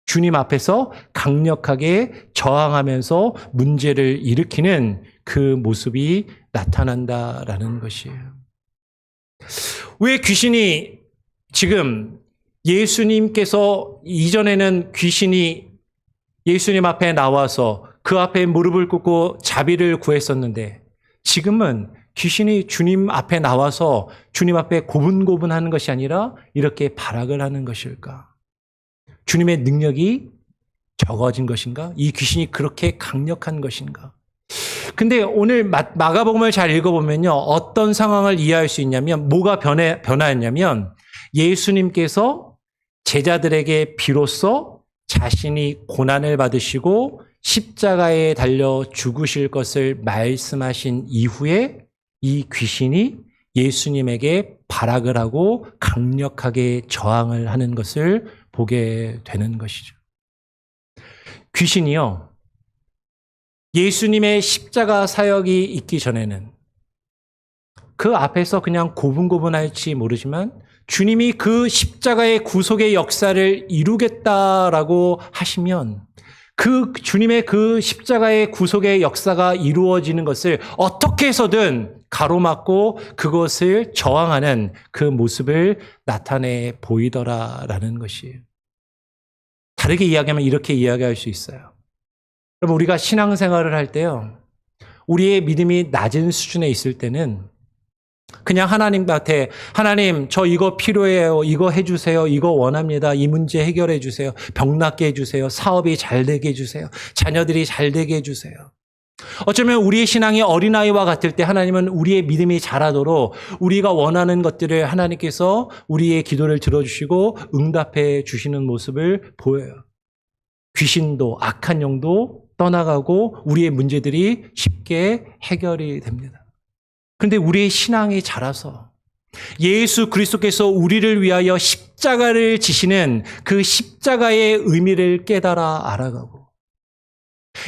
주님 앞에서 강력하게 저항하면서 문제를 일으키는 그 모습이 나타난다라는 것이에요. 왜 귀신이 지금 예수님께서 이전에는 귀신이 예수님 앞에 나와서 그 앞에 무릎을 꿇고 자비를 구했었는데 지금은 귀신이 주님 앞에 나와서 주님 앞에 고분고분하는 것이 아니라 이렇게 발악을 하는 것일까? 주님의 능력이 적어진 것인가? 이 귀신이 그렇게 강력한 것인가? 근데 오늘 마가복음을 잘 읽어보면요. 어떤 상황을 이해할 수 있냐면 뭐가 변화했냐면 예수님께서 제자들에게 비로소 자신이 고난을 받으시고 십자가에 달려 죽으실 것을 말씀하신 이후에 이 귀신이 예수님에게 발악을 하고 강력하게 저항을 하는 것을 보게 되는 것이죠. 귀신이요, 예수님의 십자가 사역이 있기 전에는 그 앞에서 그냥 고분고분할지 모르지만 주님이 그 십자가의 구속의 역사를 이루겠다라고 하시면 그 주님의 그 십자가의 구속의 역사가 이루어지는 것을 어떻게 해서든 가로막고 그것을 저항하는 그 모습을 나타내 보이더라라는 것이에요. 다르게 이야기하면 이렇게 이야기할 수 있어요. 여러분, 우리가 신앙생활을 할 때요, 우리의 믿음이 낮은 수준에 있을 때는 그냥 하나님한테 하나님 저 이거 필요해요. 이거 해주세요. 이거 원합니다. 이 문제 해결해 주세요. 병 낫게 해주세요. 사업이 잘 되게 해주세요. 자녀들이 잘 되게 해주세요. 어쩌면 우리의 신앙이 어린아이와 같을 때 하나님은 우리의 믿음이 자라도록 우리가 원하는 것들을 하나님께서 우리의 기도를 들어주시고 응답해 주시는 모습을 보여요. 귀신도 악한 영도 떠나가고 우리의 문제들이 쉽게 해결이 됩니다. 그런데 우리의 신앙이 자라서 예수 그리스도께서 우리를 위하여 십자가를 지시는 그 십자가의 의미를 깨달아 알아가고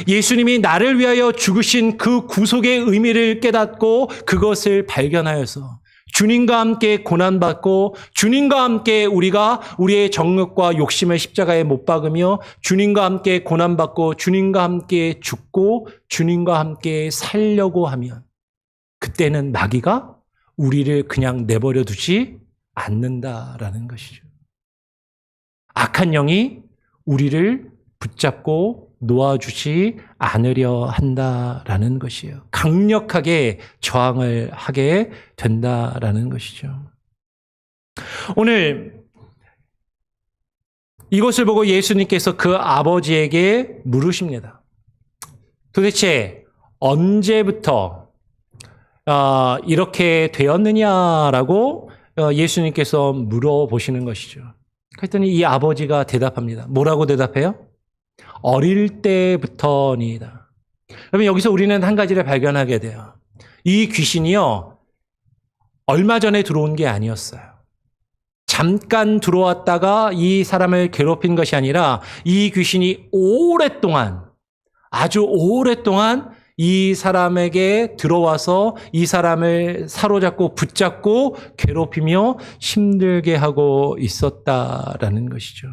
예수님이 나를 위하여 죽으신 그 구속의 의미를 깨닫고 그것을 발견하여서 주님과 함께 고난받고 주님과 함께 우리가 우리의 정욕과 욕심을 십자가에 못 박으며 주님과 함께 고난받고 주님과 함께 죽고 주님과 함께 살려고 하면 그때는 마귀가 우리를 그냥 내버려 두지 않는다라는 것이죠. 악한 영이 우리를 붙잡고 놓아주지 않으려 한다라는 것이에요. 강력하게 저항을 하게 된다라는 것이죠. 오늘 이것을 보고 예수님께서 그 아버지에게 물으십니다. 도대체 언제부터 이렇게 되었느냐라고 예수님께서 물어보시는 것이죠. 그랬더니 이 아버지가 대답합니다. 뭐라고 대답해요? 어릴 때부터니이다. 그러면 여기서 우리는 한 가지를 발견하게 돼요. 이 귀신이요, 얼마 전에 들어온 게 아니었어요. 잠깐 들어왔다가 이 사람을 괴롭힌 것이 아니라 이 귀신이 오랫동안, 아주 오랫동안 이 사람에게 들어와서 이 사람을 사로잡고 붙잡고 괴롭히며 힘들게 하고 있었다라는 것이죠.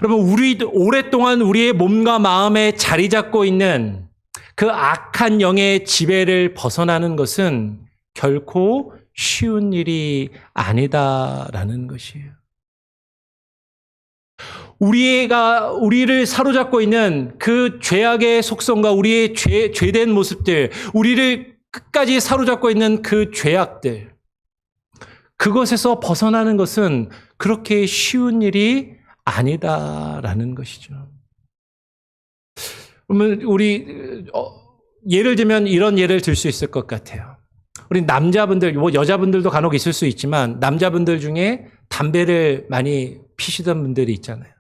여러분, 우리도 오랫동안 우리의 몸과 마음에 자리 잡고 있는 그 악한 영의 지배를 벗어나는 것은 결코 쉬운 일이 아니다라는 것이에요. 우리를 사로잡고 있는 그 죄악의 속성과 우리의 죄된 모습들, 우리를 끝까지 사로잡고 있는 그 죄악들, 그것에서 벗어나는 것은 그렇게 쉬운 일이 아니다라는 것이죠. 그러면 예를 들면 이런 예를 들 수 있을 것 같아요. 우리 남자분들, 여자분들도 간혹 있을 수 있지만 남자분들 중에 담배를 많이 피시던 분들이 있잖아요.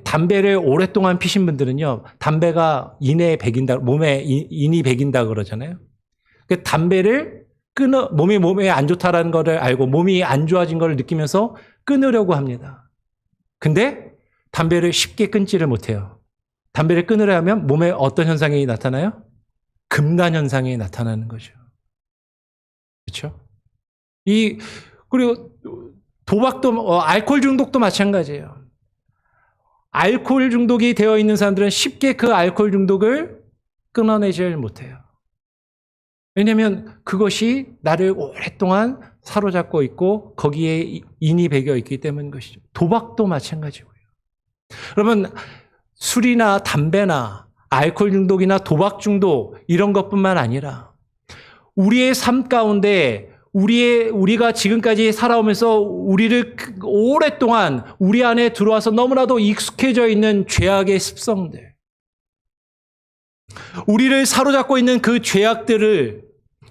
담배를 오랫동안 피신 분들은요, 담배가 인에 배긴다, 몸에 인이 배긴다 그러잖아요. 그 담배를 몸에 안 좋다라는 것을 알고 몸이 안 좋아진 것을 느끼면서 끊으려고 합니다. 근데 담배를 쉽게 끊지를 못해요. 담배를 끊으려 하면 몸에 어떤 현상이 나타나요? 금단 현상이 나타나는 거죠. 그렇죠? 그리고 도박도, 알코올 중독도 마찬가지예요. 알코올 중독이 되어 있는 사람들은 쉽게 그 알코올 중독을 끊어내질 못해요. 왜냐하면 그것이 나를 오랫동안 사로잡고 있고 거기에 인이 배겨 있기 때문인 것이죠. 도박도 마찬가지고요. 여러분, 술이나 담배나 알코올 중독이나 도박 중독 이런 것뿐만 아니라 우리의 삶 가운데 우리가 지금까지 살아오면서 우리를 오랫동안 우리 안에 들어와서 너무나도 익숙해져 있는 죄악의 습성들, 우리를 사로잡고 있는 그 죄악들을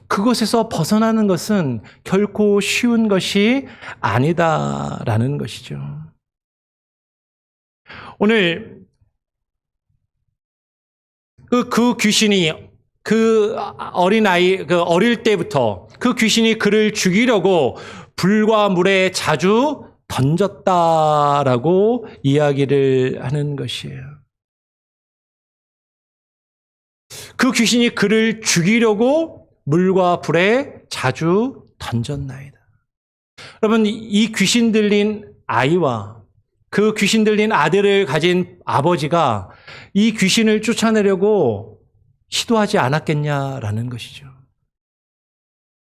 그곳에서 벗어나는 것은 결코 쉬운 것이 아니다라는 것이죠. 오늘 그 귀신이 그 어린아이, 그 어릴 때부터 그 귀신이 그를 죽이려고 불과 물에 자주 던졌다라고 이야기를 하는 것이에요. 그 귀신이 그를 죽이려고 물과 불에 자주 던졌나이다. 여러분, 이 귀신 들린 아이와 그 귀신 들린 아들을 가진 아버지가 이 귀신을 쫓아내려고 시도하지 않았겠냐라는 것이죠.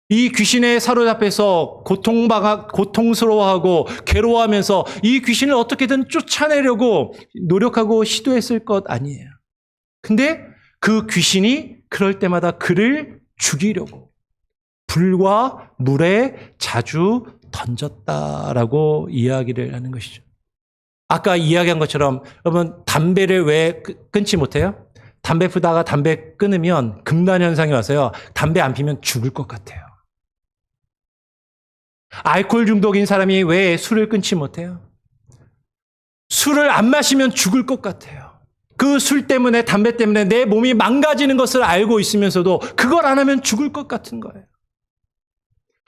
이 귀신에 사로잡혀서 고통스러워하고 괴로워하면서 이 귀신을 어떻게든 쫓아내려고 노력하고 시도했을 것 아니에요. 근데 그 귀신이 그럴 때마다 그를 죽이려고 불과 물에 자주 던졌다라고 이야기를 하는 것이죠. 아까 이야기한 것처럼 여러분, 담배를 왜 끊지 못해요? 담배 피다가 담배 끊으면 금단 현상이 와서요, 담배 안 피면 죽을 것 같아요. 알코올 중독인 사람이 왜 술을 끊지 못해요? 술을 안 마시면 죽을 것 같아요. 그 술 때문에, 담배 때문에 내 몸이 망가지는 것을 알고 있으면서도 그걸 안 하면 죽을 것 같은 거예요.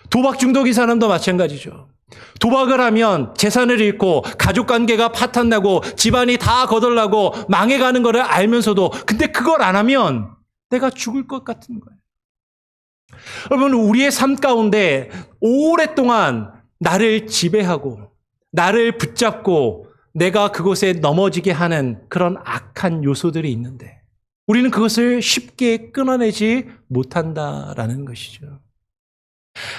도박 중독인 사람도 마찬가지죠. 도박을 하면 재산을 잃고 가족관계가 파탄나고 집안이 다 거덜나고 망해가는 것을 알면서도 근데 그걸 안 하면 내가 죽을 것 같은 거예요. 여러분, 우리의 삶 가운데 오랫동안 나를 지배하고 나를 붙잡고 내가 그곳에 넘어지게 하는 그런 악한 요소들이 있는데 우리는 그것을 쉽게 끊어내지 못한다라는 것이죠.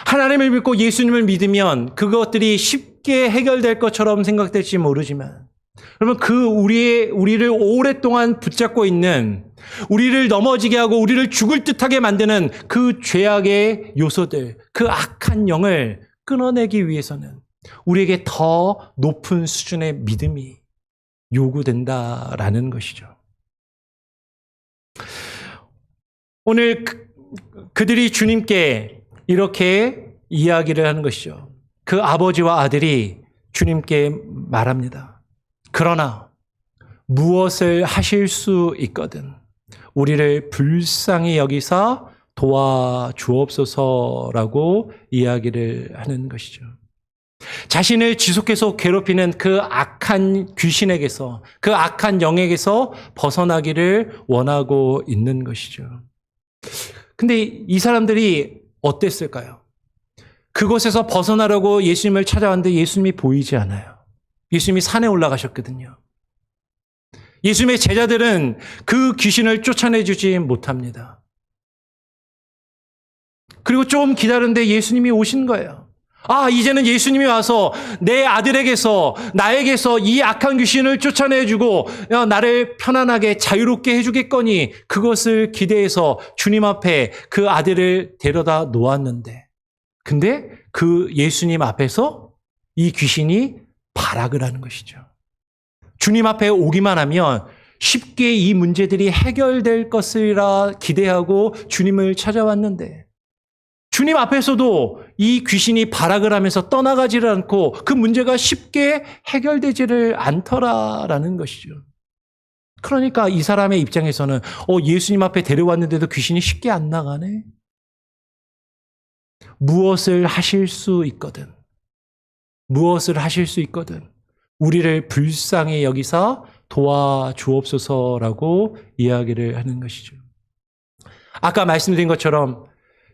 하나님을 믿고 예수님을 믿으면 그것들이 쉽게 해결될 것처럼 생각될지 모르지만 여러분, 우리를 오랫동안 붙잡고 있는, 우리를 넘어지게 하고 우리를 죽을 듯하게 만드는 그 죄악의 요소들, 그 악한 영을 끊어내기 위해서는 우리에게 더 높은 수준의 믿음이 요구된다라는 것이죠. 오늘 그들이 주님께 이렇게 이야기를 하는 것이죠. 그 아버지와 아들이 주님께 말합니다. 그러나 무엇을 하실 수 있거든 우리를 불쌍히 여기사 도와주옵소서라고 이야기를 하는 것이죠. 자신을 지속해서 괴롭히는 그 악한 귀신에게서, 그 악한 영에게서 벗어나기를 원하고 있는 것이죠. 근데 이 사람들이 어땠을까요? 그곳에서 벗어나려고 예수님을 찾아왔는데 예수님이 보이지 않아요. 예수님이 산에 올라가셨거든요. 예수님의 제자들은 그 귀신을 쫓아내주지 못합니다. 그리고 좀 기다렸는데 예수님이 오신 거예요. 이제는 예수님이 와서 내 아들에게서, 나에게서 이 악한 귀신을 쫓아내주고 나를 편안하게 자유롭게 해주겠거니 그것을 기대해서 주님 앞에 그 아들을 데려다 놓았는데 근데 그 예수님 앞에서 이 귀신이 발악을 하는 것이죠. 주님 앞에 오기만 하면 쉽게 이 문제들이 해결될 것이라 기대하고 주님을 찾아왔는데 주님 앞에서도 이 귀신이 발악을 하면서 떠나가지를 않고 그 문제가 쉽게 해결되지를 않더라라는 것이죠. 그러니까 이 사람의 입장에서는 예수님 앞에 데려왔는데도 귀신이 쉽게 안 나가네. 무엇을 하실 수 있거든. 무엇을 하실 수 있거든. 우리를 불쌍히 여기사 도와주옵소서라고 이야기를 하는 것이죠. 아까 말씀드린 것처럼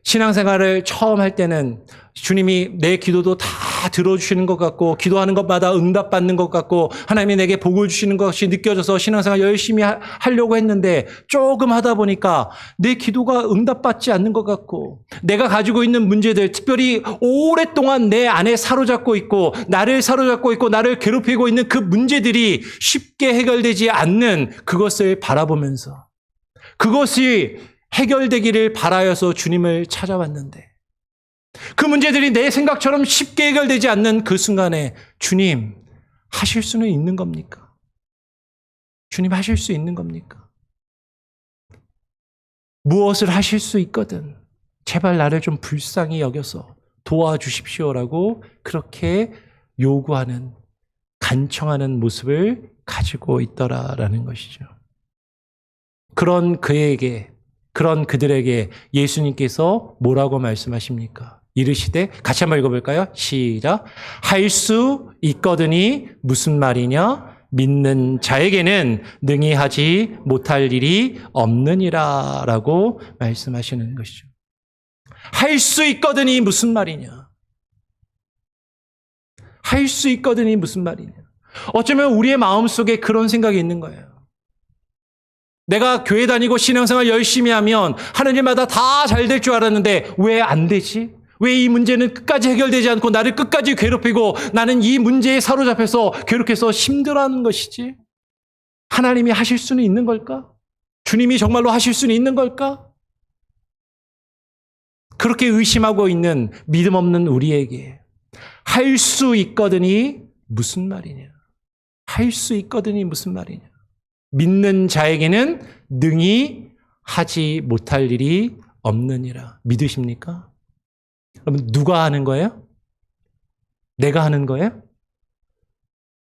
신앙생활을 처음 할 때는 주님이 내 기도도 다 들어주시는 것 같고 기도하는 것마다 응답받는 것 같고 하나님이 내게 복을 주시는 것이 느껴져서 신앙생활 열심히 하려고 했는데 조금 하다 보니까 내 기도가 응답받지 않는 것 같고 내가 가지고 있는 문제들, 특별히 오랫동안 내 안에 사로잡고 있고 나를 괴롭히고 있는 그 문제들이 쉽게 해결되지 않는 그것을 바라보면서 그것이 해결되기를 바라여서 주님을 찾아왔는데 그 문제들이 내 생각처럼 쉽게 해결되지 않는 그 순간에 주님, 하실 수는 있는 겁니까? 주님, 하실 수 있는 겁니까? 무엇을 하실 수 있거든 제발 나를 좀 불쌍히 여겨서 도와주십시오라고 그렇게 요구하는, 간청하는 모습을 가지고 있더라라는 것이죠. 그런 그들에게 예수님께서 뭐라고 말씀하십니까? 이르시되, 같이 한번 읽어볼까요? 시작. 할 수 있거든이 무슨 말이냐? 믿는 자에게는 능히 하지 못할 일이 없느니라 라고 말씀하시는 것이죠. 할 수 있거든이 무슨 말이냐? 할 수 있거든이 무슨 말이냐? 어쩌면 우리의 마음속에 그런 생각이 있는 거예요. 내가 교회 다니고 신앙생활 열심히 하면 하는 일마다 다 잘 될 줄 알았는데 왜 안 되지? 왜 이 문제는 끝까지 해결되지 않고 나를 끝까지 괴롭히고 나는 이 문제에 사로잡혀서 괴롭혀서 힘들어하는 것이지? 하나님이 하실 수는 있는 걸까? 주님이 정말로 하실 수는 있는 걸까? 그렇게 의심하고 있는 믿음 없는 우리에게 할 수 있거든이 무슨 말이냐? 할 수 있거든이 무슨 말이냐? 믿는 자에게는 능히 하지 못할 일이 없느니라. 믿으십니까? 그럼 누가 하는 거예요? 내가 하는 거예요?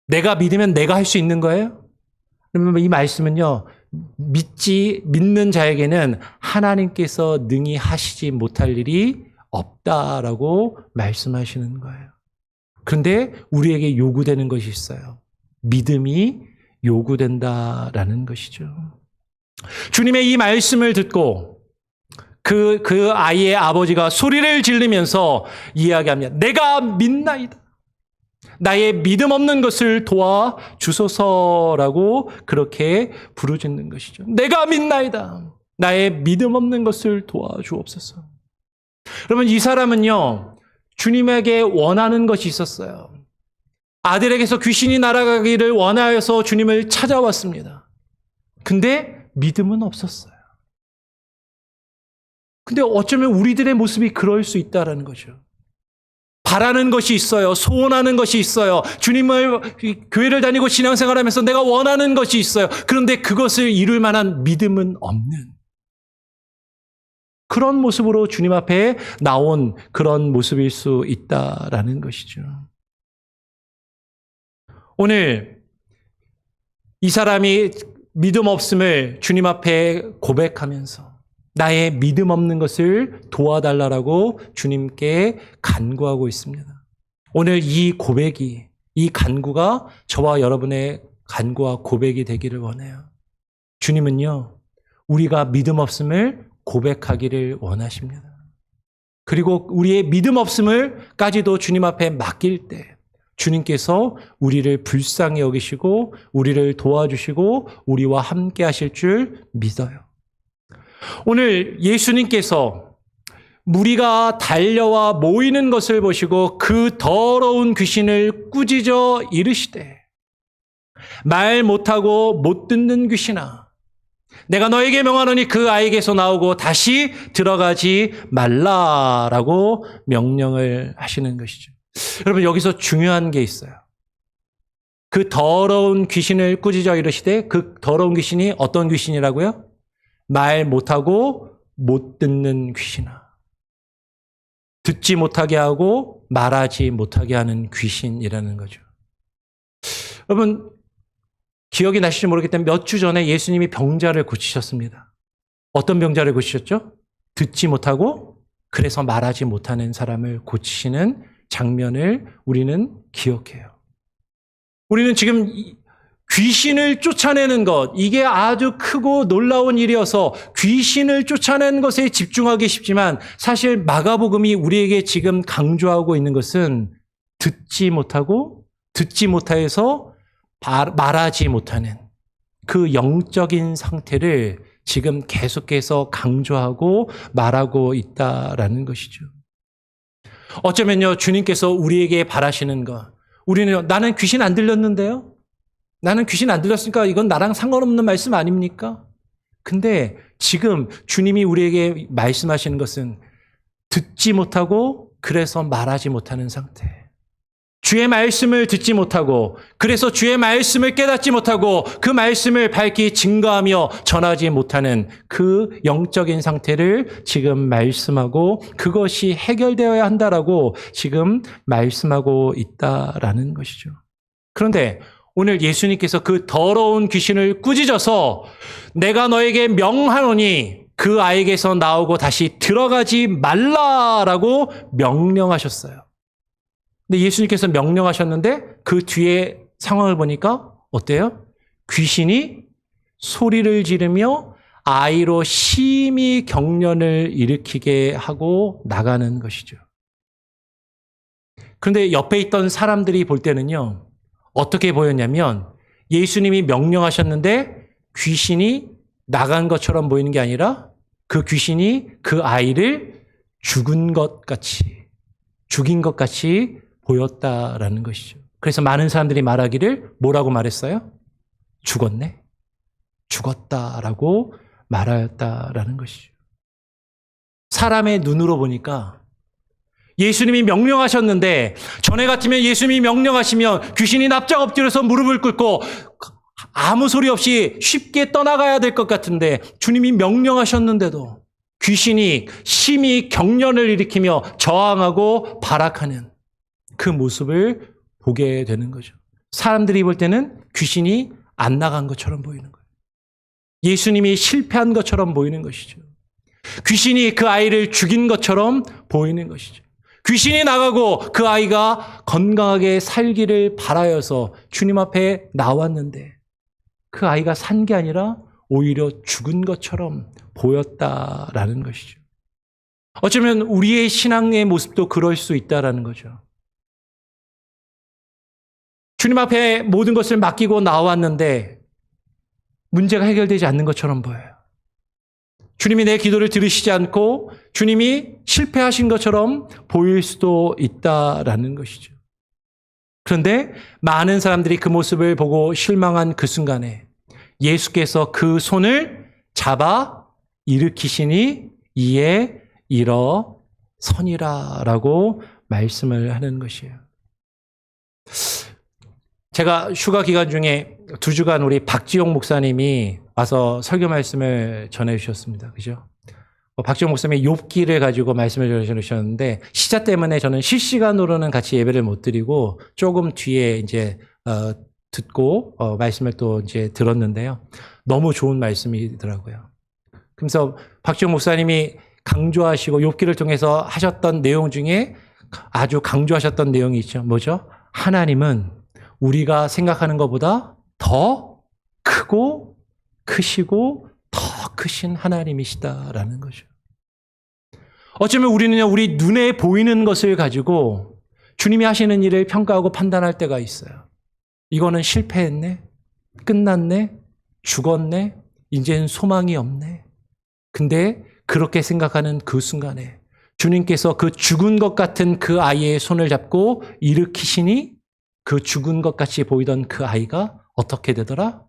내가 믿으면 내가 할 수 있는 거예요? 그러면 이 말씀은요, 믿는 자에게는 하나님께서 능히 하시지 못할 일이 없다라고 말씀하시는 거예요. 그런데 우리에게 요구되는 것이 있어요. 믿음이 요구된다라는 것이죠. 주님의 이 말씀을 듣고 그 아이의 아버지가 소리를 지르면서 이야기합니다. 내가 믿나이다. 나의 믿음 없는 것을 도와주소서라고 그렇게 부르짖는 것이죠. 내가 믿나이다. 나의 믿음 없는 것을 도와주옵소서. 그러면 이 사람은요, 주님에게 원하는 것이 있었어요. 아들에게서 귀신이 날아가기를 원하여서 주님을 찾아왔습니다. 근데 믿음은 없었어요. 근데 어쩌면 우리들의 모습이 그럴 수 있다는 거죠. 바라는 것이 있어요. 소원하는 것이 있어요. 주님을, 교회를 다니고 신앙생활하면서 내가 원하는 것이 있어요. 그런데 그것을 이룰 만한 믿음은 없는 그런 모습으로 주님 앞에 나온 그런 모습일 수 있다라는 것이죠. 오늘 이 사람이 믿음 없음을 주님 앞에 고백하면서 나의 믿음 없는 것을 도와달라고 주님께 간구하고 있습니다. 오늘 이 고백이, 이 간구가 저와 여러분의 간구와 고백이 되기를 원해요. 주님은요, 우리가 믿음 없음을 고백하기를 원하십니다. 그리고 우리의 믿음 없음을까지도 주님 앞에 맡길 때 주님께서 우리를 불쌍히 여기시고 우리를 도와주시고 우리와 함께 하실 줄 믿어요. 오늘 예수님께서 무리가 달려와 모이는 것을 보시고 그 더러운 귀신을 꾸짖어 이르시되 말 못하고 못 듣는 귀신아, 내가 너에게 명하노니 그 아이에게서 나오고 다시 들어가지 말라라고 명령을 하시는 것이죠. 여러분, 여기서 중요한 게 있어요. 그 더러운 귀신을 꾸짖어 이르시되, 그 더러운 귀신이 어떤 귀신이라고요? 말 못하고 못 듣는 귀신아. 듣지 못하게 하고 말하지 못하게 하는 귀신이라는 거죠. 여러분, 기억이 나실지 모르겠지만 몇 주 전에 예수님이 병자를 고치셨습니다. 어떤 병자를 고치셨죠? 듣지 못하고 그래서 말하지 못하는 사람을 고치시는 장면을 우리는 기억해요. 우리는 지금 귀신을 쫓아내는 것, 이게 아주 크고 놀라운 일이어서 귀신을 쫓아내는 것에 집중하기 쉽지만 사실 마가복음이 우리에게 지금 강조하고 있는 것은 듣지 못하고 듣지 못해서 말하지 못하는 그 영적인 상태를 지금 계속해서 강조하고 말하고 있다라는 것이죠. 어쩌면요, 주님께서 우리에게 바라시는 것, 우리는 나는 귀신 안 들렸는데요? 나는 귀신 안 들렸으니까 이건 나랑 상관없는 말씀 아닙니까? 근데 지금 주님이 우리에게 말씀하시는 것은 듣지 못하고 그래서 말하지 못하는 상태. 주의 말씀을 듣지 못하고 그래서 주의 말씀을 깨닫지 못하고 그 말씀을 밝히 증거하며 전하지 못하는 그 영적인 상태를 지금 말씀하고 그것이 해결되어야 한다라고 지금 말씀하고 있다라는 것이죠. 그런데 오늘 예수님께서 그 더러운 귀신을 꾸짖어서 내가 너에게 명하노니 그 아이에게서 나오고 다시 들어가지 말라라고 명령하셨어요. 근데 예수님께서 명령하셨는데 그 뒤에 상황을 보니까 어때요? 귀신이 소리를 지르며 아이로 심히 경련을 일으키게 하고 나가는 것이죠. 그런데 옆에 있던 사람들이 볼 때는요, 어떻게 보였냐면 예수님이 명령하셨는데 귀신이 나간 것처럼 보이는 게 아니라 그 귀신이 그 아이를 죽인 것 같이 보였다라는 것이죠. 그래서 많은 사람들이 말하기를 뭐라고 말했어요? 죽었네? 죽었다라고 말하였다라는 것이죠. 사람의 눈으로 보니까 예수님이 명령하셨는데 전에 같으면 예수님이 명령하시면 귀신이 납작 엎드려서 무릎을 꿇고 아무 소리 없이 쉽게 떠나가야 될 것 같은데 주님이 명령하셨는데도 귀신이 심히 경련을 일으키며 저항하고 발악하는 그 모습을 보게 되는 거죠. 사람들이 볼 때는 귀신이 안 나간 것처럼 보이는 거예요. 예수님이 실패한 것처럼 보이는 것이죠. 귀신이 그 아이를 죽인 것처럼 보이는 것이죠. 귀신이 나가고 그 아이가 건강하게 살기를 바라여서 주님 앞에 나왔는데 그 아이가 산 게 아니라 오히려 죽은 것처럼 보였다라는 것이죠. 어쩌면 우리의 신앙의 모습도 그럴 수 있다라는 거죠. 주님 앞에 모든 것을 맡기고 나왔는데 문제가 해결되지 않는 것처럼 보여요. 주님이 내 기도를 들으시지 않고 주님이 실패하신 것처럼 보일 수도 있다라는 것이죠. 그런데 많은 사람들이 그 모습을 보고 실망한 그 순간에 예수께서 그 손을 잡아 일으키시니 이에 일어서니라라고 말씀을 하는 것이에요. 제가 휴가 기간 중에 2주간 우리 박지용 목사님이 와서 설교 말씀을 전해 주셨습니다. 그죠? 박지용 목사님이 욥기를 가지고 말씀을 전해 주셨는데 시차 때문에 저는 실시간으로는 같이 예배를 못 드리고 조금 뒤에 이제 듣고 말씀을 또 이제 들었는데요. 너무 좋은 말씀이더라고요. 그래서 박지용 목사님이 강조하시고 욥기를 통해서 하셨던 내용 중에 아주 강조하셨던 내용이 있죠. 뭐죠? 하나님은 우리가 생각하는 것보다 더 크고 크시고 더 크신 하나님이시다라는 거죠. 어쩌면 우리는요, 우리 눈에 보이는 것을 가지고 주님이 하시는 일을 평가하고 판단할 때가 있어요. 이거는 실패했네, 끝났네, 죽었네, 이제는 소망이 없네. 근데 그렇게 생각하는 그 순간에 주님께서 그 죽은 것 같은 그 아이의 손을 잡고 일으키시니 그 죽은 것 같이 보이던 그 아이가 어떻게 되더라?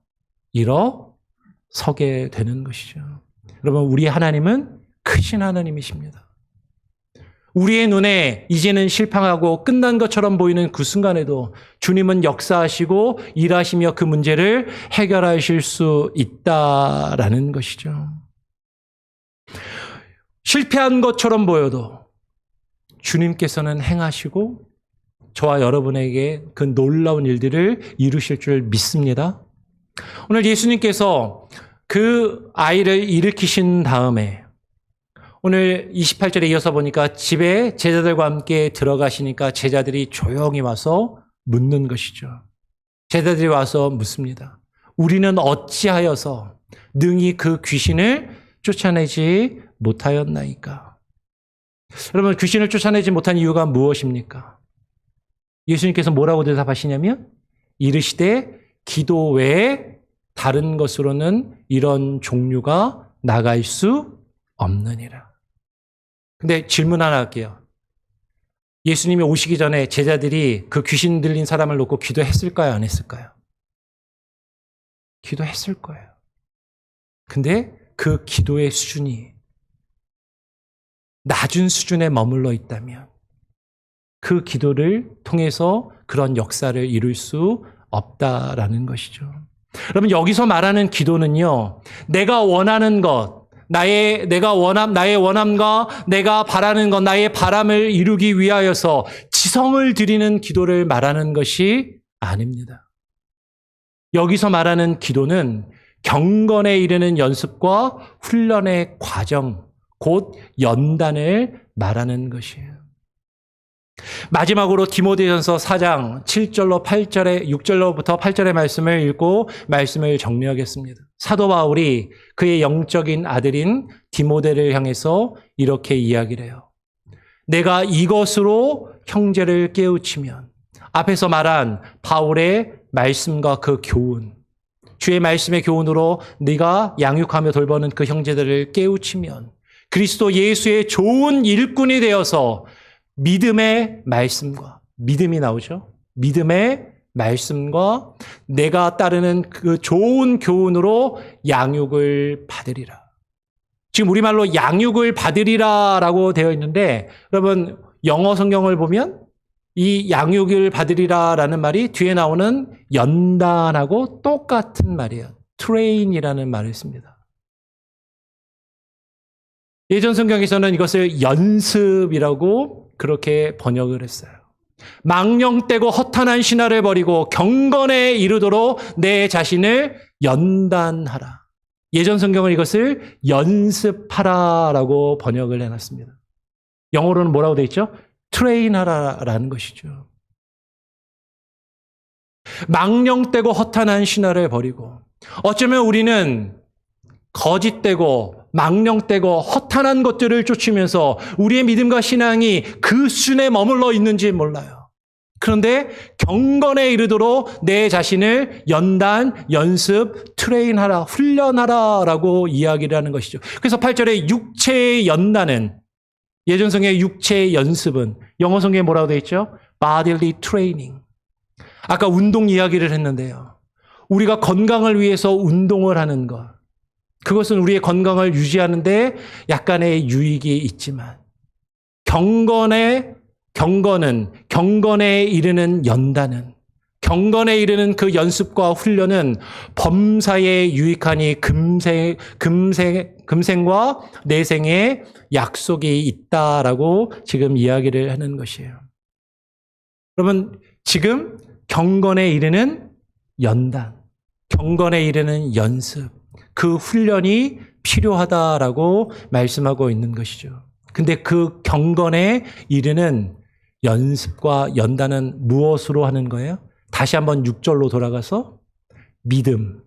일어서게 되는 것이죠. 여러분, 우리 하나님은 크신 하나님이십니다. 우리의 눈에 이제는 실패하고 끝난 것처럼 보이는 그 순간에도 주님은 역사하시고 일하시며 그 문제를 해결하실 수 있다라는 것이죠. 실패한 것처럼 보여도 주님께서는 행하시고 저와 여러분에게 그 놀라운 일들을 이루실 줄 믿습니다. 오늘 예수님께서 그 아이를 일으키신 다음에 오늘 28절에 이어서 보니까 집에 제자들과 함께 들어가시니까 제자들이 조용히 와서 묻는 것이죠. 제자들이 와서 묻습니다. 우리는 어찌하여서 능히 그 귀신을 쫓아내지 못하였나이까? 여러분, 귀신을 쫓아내지 못한 이유가 무엇입니까? 예수님께서 뭐라고 대답하시냐면 이르시되 기도 외에 다른 것으로는 이런 종류가 나갈 수 없느니라. 근데 질문 하나 할게요. 예수님이 오시기 전에 제자들이 그 귀신 들린 사람을 놓고 기도했을까요? 안 했을까요? 기도했을 거예요. 근데 그 기도의 수준이 낮은 수준에 머물러 있다면 그 기도를 통해서 그런 역사를 이룰 수 없다라는 것이죠. 여러분, 여기서 말하는 기도는요, 내가 원하는 것, 나의 원함과 내가 바라는 것, 나의 바람을 이루기 위하여서 지성을 드리는 기도를 말하는 것이 아닙니다. 여기서 말하는 기도는 경건에 이르는 연습과 훈련의 과정, 곧 연단을 말하는 것이에요. 마지막으로 디모데전서 4장 7절로 8절에 6절로부터 8절의 말씀을 읽고 말씀을 정리하겠습니다. 사도 바울이 그의 영적인 아들인 디모데를 향해서 이렇게 이야기를 해요. 내가 이것으로 형제를 깨우치면, 앞에서 말한 바울의 말씀과 그 교훈, 주의 말씀의 교훈으로 네가 양육하며 돌보는 그 형제들을 깨우치면 그리스도 예수의 좋은 일꾼이 되어서 믿음의 말씀과, 믿음이 나오죠. 믿음의 말씀과 내가 따르는 그 좋은 교훈으로 양육을 받으리라. 지금 우리말로 양육을 받으리라라고 되어 있는데, 여러분 영어 성경을 보면 이 양육을 받으리라라는 말이 뒤에 나오는 연단하고 똑같은 말이에요. train이라는 말을 씁니다. 예전 성경에서는 이것을 연습이라고 그렇게 번역을 했어요. 망령되고 허탄한 신화를 버리고 경건에 이르도록 내 자신을 연단하라. 예전 성경은 이것을 연습하라라고 번역을 해놨습니다. 영어로는 뭐라고 되어 있죠? 트레인하라라는 것이죠. 망령되고 허탄한 신화를 버리고, 어쩌면 우리는 거짓되고 망령되고 허탄한 것들을 쫓으면서 우리의 믿음과 신앙이 그 수준에 머물러 있는지 몰라요. 그런데 경건에 이르도록 내 자신을 연단, 연습, 트레인하라, 훈련하라라고 이야기를 하는 것이죠. 그래서 8절에 육체의 연단은, 예전 성경의 육체의 연습은 영어 성경에 뭐라고 되어 있죠? bodily training. 아까 운동 이야기를 했는데요. 우리가 건강을 위해서 운동을 하는 것, 그것은 우리의 건강을 유지하는데 약간의 유익이 있지만, 경건은 경건에 이르는 연단은, 경건에 이르는 그 연습과 훈련은 범사에 유익하니 금생과 내생에 약속이 있다라고 지금 이야기를 하는 것이에요. 여러분, 지금 경건에 이르는 연단, 경건에 이르는 연습, 그 훈련이 필요하다라고 말씀하고 있는 것이죠. 근데 그 경건에 이르는 연습과 연단은 무엇으로 하는 거예요? 다시 한번 6절로 돌아가서 믿음,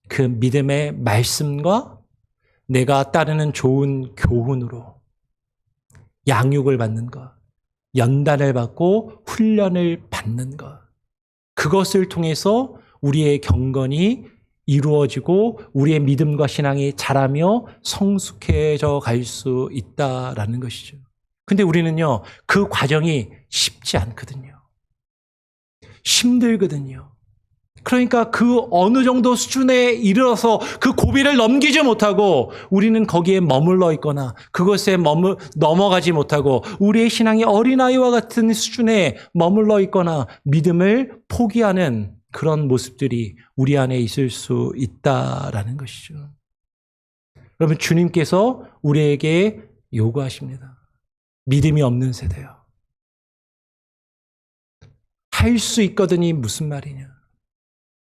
그 믿음의 말씀과 내가 따르는 좋은 교훈으로 양육을 받는 것, 연단을 받고 훈련을 받는 것, 그것을 통해서 우리의 경건이 이루어지고 우리의 믿음과 신앙이 자라며 성숙해져 갈 수 있다라는 것이죠. 근데 우리는요, 그 과정이 쉽지 않거든요. 힘들거든요. 그러니까 그 어느 정도 수준에 이르러서 그 고비를 넘기지 못하고 우리는 거기에 머물러 있거나 그것에 넘어가지 못하고 우리의 신앙이 어린아이와 같은 수준에 머물러 있거나 믿음을 포기하는 그런 모습들이 우리 안에 있을 수 있다라는 것이죠. 여러분, 주님께서 우리에게 요구하십니다. 믿음이 없는 세대요. 할 수 있거든이 무슨 말이냐?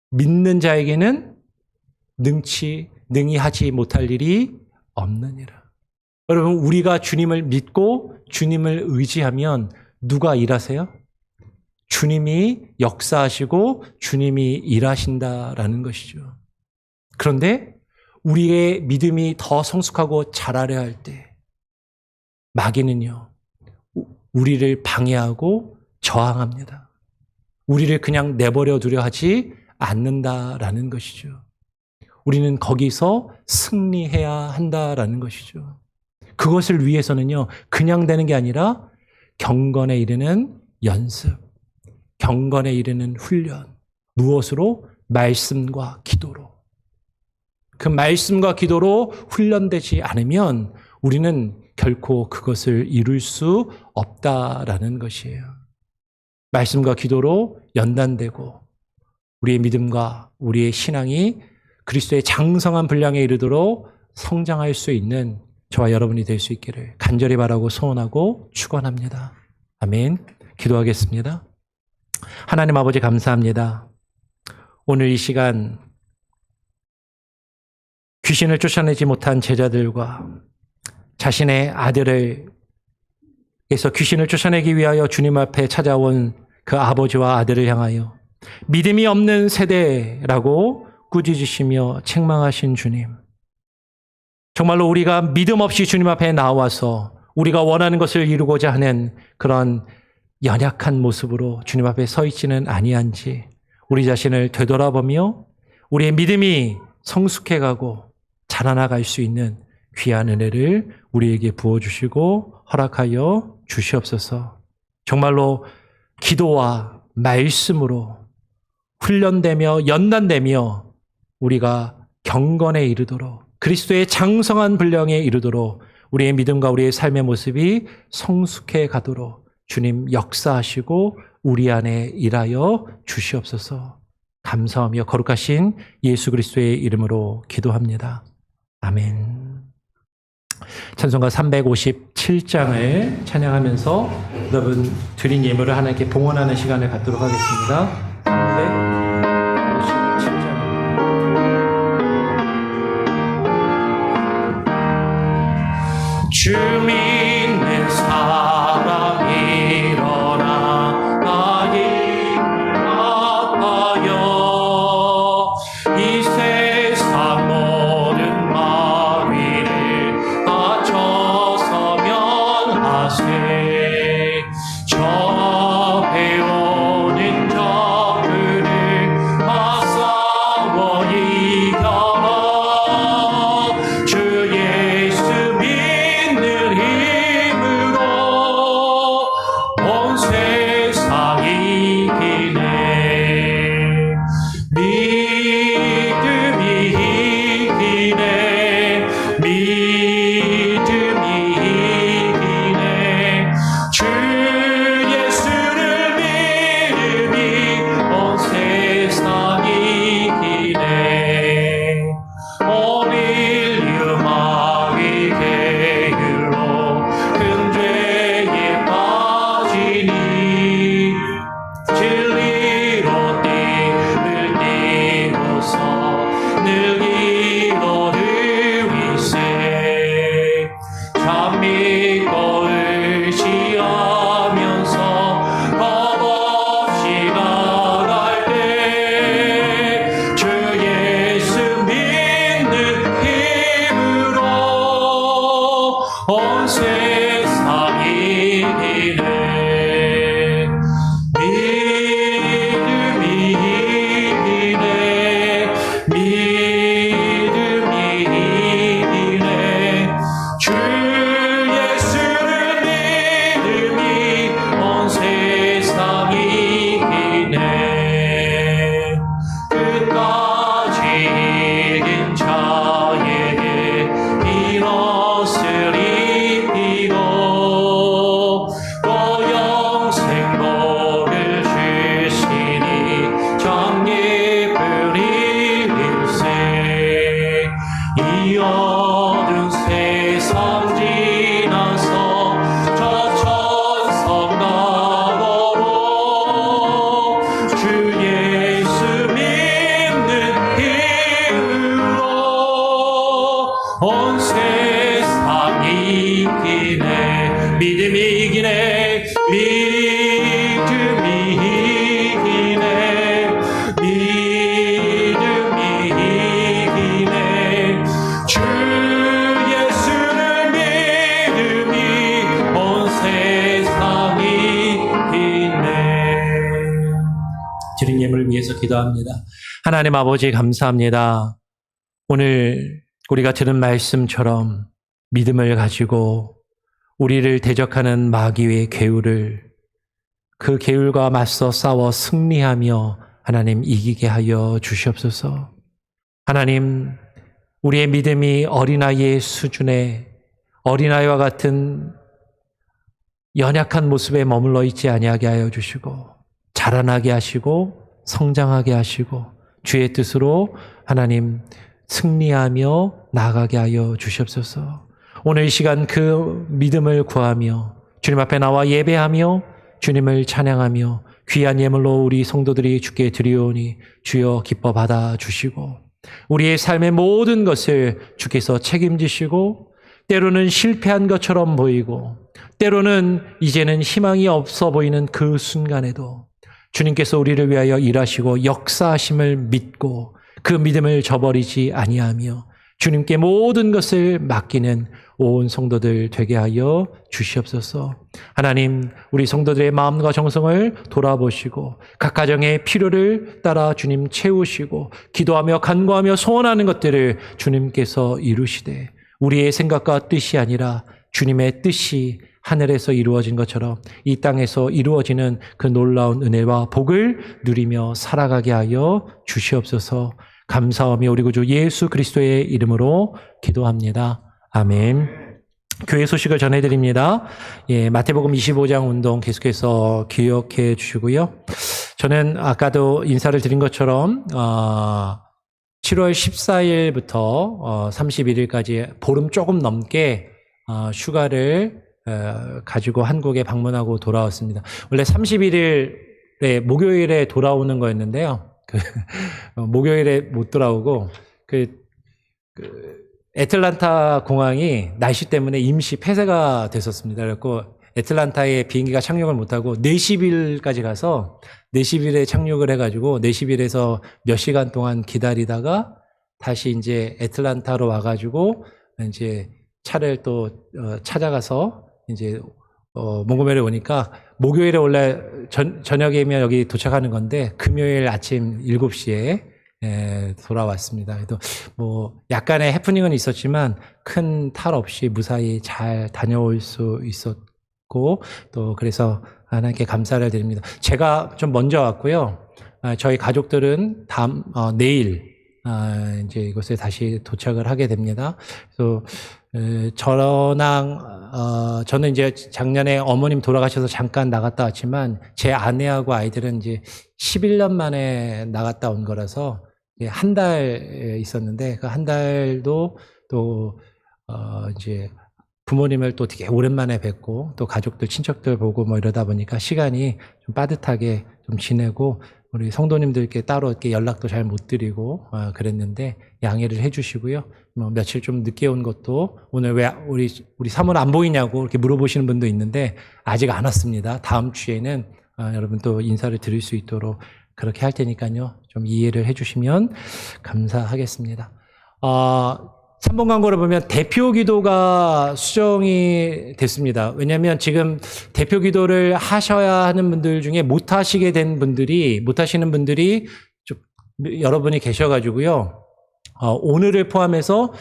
믿는 자에게는 능히 하지 못할 일이 없느니라. 여러분, 우리가 주님을 믿고 주님을 의지하면 누가 일하세요? 주님이 역사하시고 주님이 일하신다라는 것이죠. 그런데 우리의 믿음이 더 성숙하고 자라려 할 때 마귀는요, 우리를 방해하고 저항합니다. 우리를 그냥 내버려 두려 하지 않는다라는 것이죠. 우리는 거기서 승리해야 한다라는 것이죠. 그것을 위해서는요, 그냥 되는 게 아니라 경건에 이르는 연습, 경건에 이르는 훈련, 무엇으로? 말씀과 기도로. 그 말씀과 기도로 훈련되지 않으면 우리는 결코 그것을 이룰 수 없다라는 것이에요. 말씀과 기도로 연단되고 우리의 믿음과 우리의 신앙이 그리스도의 장성한 분량에 이르도록 성장할 수 있는 저와 여러분이 될 수 있기를 간절히 바라고 소원하고 축원합니다. 아멘. 기도하겠습니다. 하나님 아버지 감사합니다. 오늘 이 시간 귀신을 쫓아내지 못한 제자들과 자신의 아들에서 귀신을 쫓아내기 위하여 주님 앞에 찾아온 그 아버지와 아들을 향하여 믿음이 없는 세대라고 꾸짖으시며 책망하신 주님. 정말로 우리가 믿음 없이 주님 앞에 나와서 우리가 원하는 것을 이루고자 하는 그런 연약한 모습으로 주님 앞에 서 있지는 아니한지 우리 자신을 되돌아보며 우리의 믿음이 성숙해가고 자라나갈 수 있는 귀한 은혜를 우리에게 부어주시고 허락하여 주시옵소서. 정말로 기도와 말씀으로 훈련되며 연단되며 우리가 경건에 이르도록 그리스도의 장성한 분량에 이르도록 우리의 믿음과 우리의 삶의 모습이 성숙해 가도록 주님 역사하시고 우리 안에 일하여 주시옵소서. 감사하며 거룩하신 예수 그리스도의 이름으로 기도합니다. 아멘. 찬송가 357장을 찬양하면서 여러분 드린 예물을 하나님께 봉헌하는 시간을 갖도록 하겠습니다. 357장. 주 믿는 사람 일어나 나의 아파요 이 세상 모든 마귀를 맞춰서면 하세 저 배우는 적들을 맞싸워 이겨라 주 예수 믿는 힘으로 온 세상 이기네 믿음이 이기네 믿음이 이기네 주 예수를 믿음이 온 세상 이기네 오밀류 마귀 계율로 큰 죄에 빠지니 진리로 띠를 띠고서 늘 기도를 위세 참 믿고 의지하면서 겁없이 나갈 때 주 예수 믿는 힘으로 온 세상 이기네 믿음이 이기네 믿음이 이기네 주 예수를 믿음이 온 세상 이기네 끝까지 이긴 자에게 비롯을 입히고 또 영생 복을 주시니 정예뿐 이일세 이 어두운 세상 지나서 저 천성 나더로 주 예수 믿는 힘으로 온 세상 이기네 믿음이 이기네 믿음이 이기네 믿음이 이기네 주 예수를 믿음이 온 세상 이기네 드린 예물을 위해서 기도합니다. 하나님 아버지 감사합니다. 오늘 우리가 들은 말씀처럼 믿음을 가지고 우리를 대적하는 마귀의 계율을 그 계율과 맞서 싸워 승리하며 하나님 이기게 하여 주시옵소서. 하나님 우리의 믿음이 어린아이의 수준의 어린아이와 같은 연약한 모습에 머물러 있지 아니하게 하여 주시고 자라나게 하시고 성장하게 하시고 주의 뜻으로 하나님 승리하며 나아가게 하여 주시옵소서. 오늘 이 시간 그 믿음을 구하며 주님 앞에 나와 예배하며 주님을 찬양하며 귀한 예물로 우리 성도들이 주께 드리오니 주여 기뻐 받아주시고 우리의 삶의 모든 것을 주께서 책임지시고 때로는 실패한 것처럼 보이고 때로는 이제는 희망이 없어 보이는 그 순간에도 주님께서 우리를 위하여 일하시고 역사하심을 믿고 그 믿음을 저버리지 아니하며 주님께 모든 것을 맡기는 온 성도들 되게 하여 주시옵소서. 하나님, 우리 성도들의 마음과 정성을 돌아보시고 각 가정의 필요를 따라 주님 채우시고 기도하며 간구하며 소원하는 것들을 주님께서 이루시되 우리의 생각과 뜻이 아니라 주님의 뜻이 하늘에서 이루어진 것처럼 이 땅에서 이루어지는 그 놀라운 은혜와 복을 누리며 살아가게 하여 주시옵소서. 감사하며 우리 구주 예수 그리스도의 이름으로 기도합니다. 아멘. 교회 소식을 전해드립니다. 마태복음 25장 운동 계속해서 기억해 주시고요. 저는 아까도 인사를 드린 것처럼 7월 14일부터 31일까지 보름 조금 넘게 휴가를 가지고 한국에 방문하고 돌아왔습니다. 원래 31일에 목요일에 돌아오는 거였는데요. 목요일에 못 돌아오고 애틀란타 공항이 날씨 때문에 임시 폐쇄가 됐었습니다. 그래서 애틀란타에 비행기가 착륙을 못하고 네시빌까지 가서 네시빌에 착륙을 해가지고 네시빌에서 몇 시간 동안 기다리다가 다시 이제 애틀란타로 와가지고 이제 차를 또 찾아가서 이제 몽고메리에 오니까 목요일에 원래 저녁이면 여기 도착하는 건데 금요일 아침 7시에 돌아왔습니다. 그래도 뭐 약간의 해프닝은 있었지만 큰 탈 없이 무사히 잘 다녀올 수 있었고 또 그래서 하나님께 감사를 드립니다. 제가 좀 먼저 왔고요. 저희 가족들은 내일 이제 이곳에 다시 도착을 하게 됩니다. 그래서 저는 이제 작년에 어머님 돌아가셔서 잠깐 나갔다 왔지만 제 아내하고 아이들은 이제 11년 만에 나갔다 온 거라서 한 달 있었는데 그 한 달도 또 이제 부모님을 또 되게 오랜만에 뵙고 또 가족들 친척들 보고 뭐 이러다 보니까 시간이 좀 빠듯하게 좀 지내고 우리 성도님들께 따로 이렇게 연락도 잘 못 드리고 그랬는데 양해를 해주시고요. 뭐 며칠 좀 늦게 온 것도 오늘 왜 우리 사모는 안 보이냐고 이렇게 물어보시는 분도 있는데 아직 안 왔습니다. 다음 주에는 여러분 또 인사를 드릴 수 있도록 그렇게 할 테니까요. 좀 이해를 해주시면 감사하겠습니다. 3번 광고를 보면 대표 기도가 수정이 됐습니다. 왜냐하면 지금 대표 기도를 하셔야 하는 분들 중에 못 하시는 분들이 좀 여러분이 계셔가지고요. 오늘을 포함해서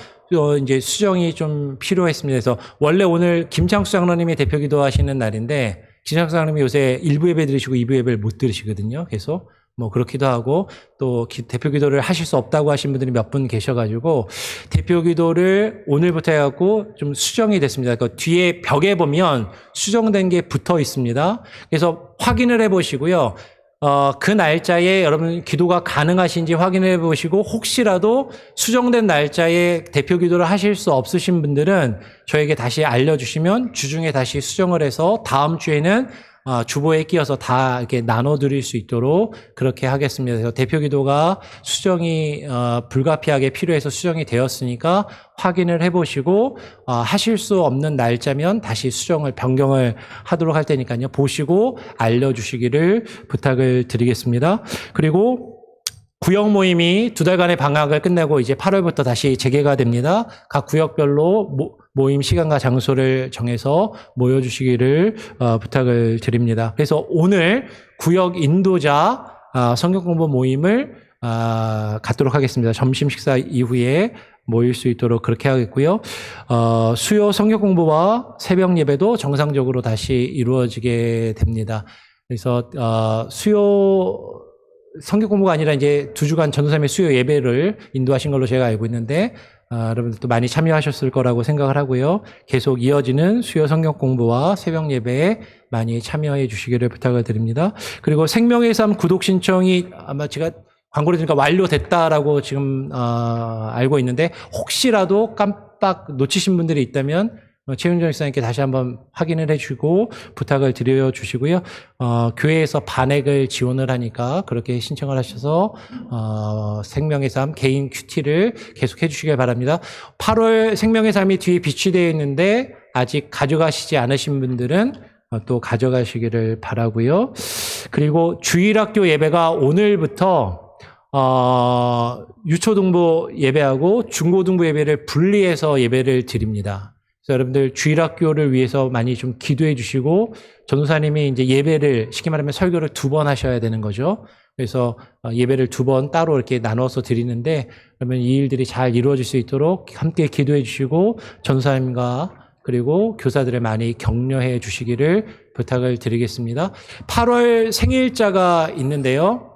이제 수정이 좀 필요했습니다. 그래서 원래 오늘 김창수 장로님이 대표 기도하시는 날인데 김창수 장로님이 요새 1부 예배 들으시고 2부 예배를 못 들으시거든요. 계속 뭐 그렇기도 하고 또 대표 기도를 하실 수 없다고 하신 분들이 몇 분 계셔가지고 대표 기도를 오늘부터 해갖고 좀 수정이 됐습니다. 그 뒤에 벽에 보면 수정된 게 붙어 있습니다. 그래서 확인을 해보시고요. 그 날짜에 여러분 기도가 가능하신지 확인해 보시고 혹시라도 수정된 날짜에 대표 기도를 하실 수 없으신 분들은 저에게 다시 알려주시면 주중에 다시 수정을 해서 다음 주에는 주보에 끼워서 다 이렇게 나눠드릴 수 있도록 그렇게 하겠습니다. 그래서 대표 기도가 수정이 불가피하게 필요해서 수정이 되었으니까 확인을 해보시고 하실 수 없는 날짜면 다시 변경을 하도록 할 테니까요. 보시고 알려주시기를 부탁을 드리겠습니다. 그리고 구역 모임이 2달간의 방학을 끝내고 이제 8월부터 다시 재개가 됩니다. 각 구역별로 모임 시간과 장소를 정해서 모여주시기를 부탁을 드립니다. 그래서 오늘 구역 인도자 성경 공부 모임을 갖도록 하겠습니다. 점심 식사 이후에 모일 수 있도록 그렇게 하겠고요. 수요 성경 공부와 새벽 예배도 정상적으로 다시 이루어지게 됩니다. 그래서 수요 성경 공부가 아니라 이제 2주간 전도사님의 수요 예배를 인도하신 걸로 제가 알고 있는데 여러분들 또 많이 참여하셨을 거라고 생각을 하고요. 계속 이어지는 수요 성경 공부와 새벽 예배에 많이 참여해 주시기를 부탁을 드립니다. 그리고 생명의 삶 구독 신청이 아마 제가 광고를 드리니까 완료됐다라고 지금 알고 있는데 혹시라도 깜빡 놓치신 분들이 있다면 최윤정 목사님께 다시 한번 확인을 해주고 부탁을 드려주시고요. 교회에서 반액을 지원을 하니까 그렇게 신청을 하셔서 생명의 삶 개인 큐티를 계속 해주시길 바랍니다. 8월 생명의 삶이 뒤에 비치되어 있는데 아직 가져가시지 않으신 분들은 또 가져가시기를 바라고요. 그리고 주일학교 예배가 오늘부터 유초등부 예배하고 중고등부 예배를 분리해서 예배를 드립니다. 그래서 여러분들 주일학교를 위해서 많이 좀 기도해 주시고 전도사님이 이제 예배를 쉽게 말하면 설교를 2번 하셔야 되는 거죠. 그래서 예배를 2번 따로 이렇게 나눠서 드리는데 그러면 이 일들이 잘 이루어질 수 있도록 함께 기도해 주시고 전도사님과 그리고 교사들을 많이 격려해 주시기를 부탁을 드리겠습니다. 8월 생일자가 있는데요.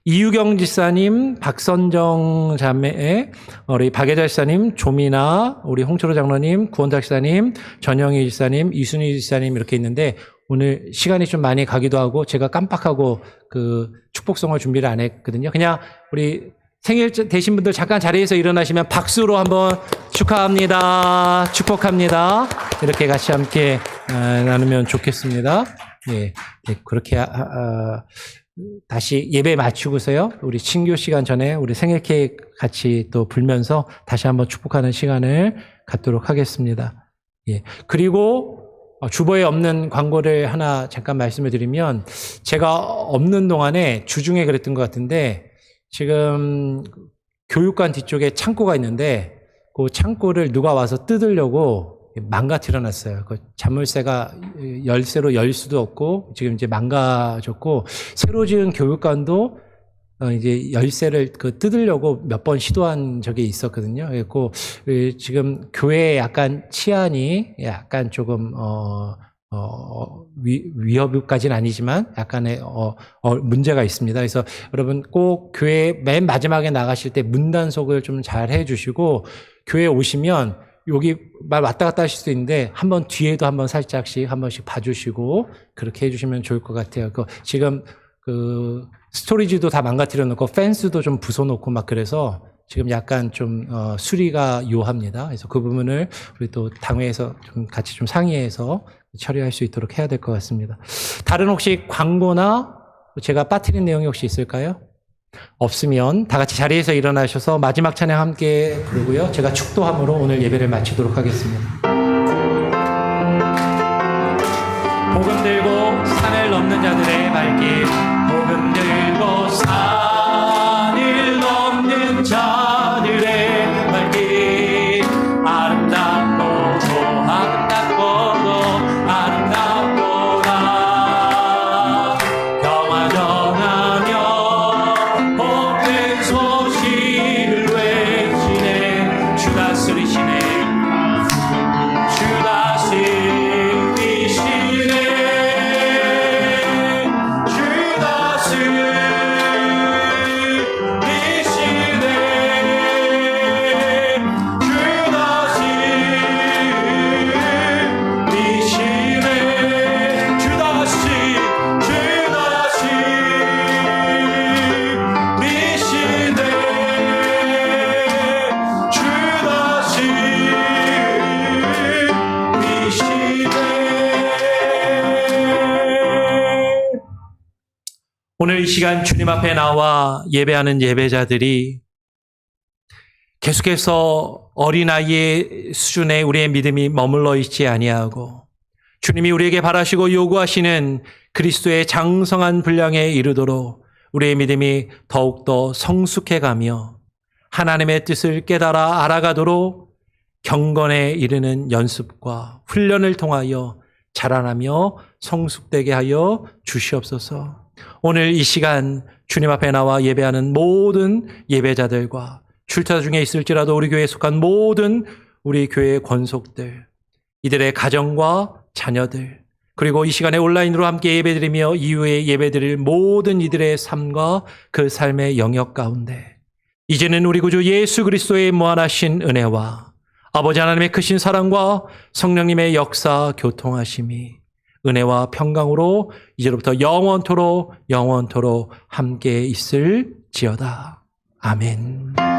이유경 지사님, 박선정 자매, 우리 박예자 지사님, 조미나, 우리 홍철호 장로님, 구원탁 지사님, 전영희 지사님, 이순희 지사님 이렇게 있는데 오늘 시간이 좀 많이 가기도 하고 제가 깜빡하고 그 축복성을 준비를 안 했거든요. 그냥 우리 생일 되신 분들 잠깐 자리에서 일어나시면 박수로 한번 축하합니다. 축복합니다. 이렇게 같이 함께 나누면 좋겠습니다. 예, 네, 그렇게 다시 예배 마치고서요. 우리 친교 시간 전에 우리 생일 케이크 같이 또 불면서 다시 한번 축복하는 시간을 갖도록 하겠습니다. 예. 그리고 주보에 없는 광고를 하나 잠깐 말씀을 드리면 제가 없는 동안에 주중에 그랬던 것 같은데 지금 교육관 뒤쪽에 창고가 있는데 그 창고를 누가 와서 뜯으려고 망가뜨려 놨어요. 그 자물쇠가 열쇠로 열 수도 없고 지금 이제 망가졌고 새로 지은 교육관도 이제 열쇠를 그 뜯으려고 몇 번 시도한 적이 있었거든요. 그리고 지금 교회에 약간 치안이 약간 조금 위협까지는 아니지만 약간의 문제가 있습니다. 그래서 여러분 꼭 교회 맨 마지막에 나가실 때 문단속을 좀 잘 해주시고 교회 오시면 여기 말 왔다 갔다 하실 수 있는데 한번 뒤에도 한번 살짝씩 한 번씩 봐주시고 그렇게 해주시면 좋을 것 같아요. 지금 그 스토리지도 다 망가뜨려 놓고 펜스도 좀 부숴놓고 막 그래서 지금 약간 좀 수리가 요합니다. 그래서 그 부분을 우리 또 당회에서 좀 같이 좀 상의해서 처리할 수 있도록 해야 될 것 같습니다. 다른 혹시 광고나 제가 빠뜨린 내용이 혹시 있을까요? 없으면 다 같이 자리에서 일어나셔서 마지막 찬양 함께 부르고요. 제가 축도함으로 오늘 예배를 마치도록 하겠습니다. 복음 들고 산을 넘는 자들의 발길, 복음 들고 산을 넘는 자들의 발길, 아름답고도 아름답고다 평화 전하며 복된 소식을 외치네. 주 다스리시네. 주 다스리시네. 주 다스리시네. 주 다스리시네. 주 오늘 이 시간 주님 앞에 나와 예배하는 예배자들이 계속해서 어린아이의 수준에 우리의 믿음이 머물러 있지 아니하고 주님이 우리에게 바라시고 요구하시는 그리스도의 장성한 분량에 이르도록 우리의 믿음이 더욱더 성숙해가며 하나님의 뜻을 깨달아 알아가도록 경건에 이르는 연습과 훈련을 통하여 자라나며 성숙되게 하여 주시옵소서. 오늘 이 시간 주님 앞에 나와 예배하는 모든 예배자들과 출타 중에 있을지라도 우리 교회에 속한 모든 우리 교회의 권속들, 이들의 가정과 자녀들, 그리고 이 시간에 온라인으로 함께 예배드리며 이후에 예배드릴 모든 이들의 삶과 그 삶의 영역 가운데 이제는 우리 구주 예수 그리스도의 무한하신 은혜와 아버지 하나님의 크신 사랑과 성령님의 역사 교통하심이 은혜와 평강으로 이제로부터 영원토록 함께 있을지어다. 아멘.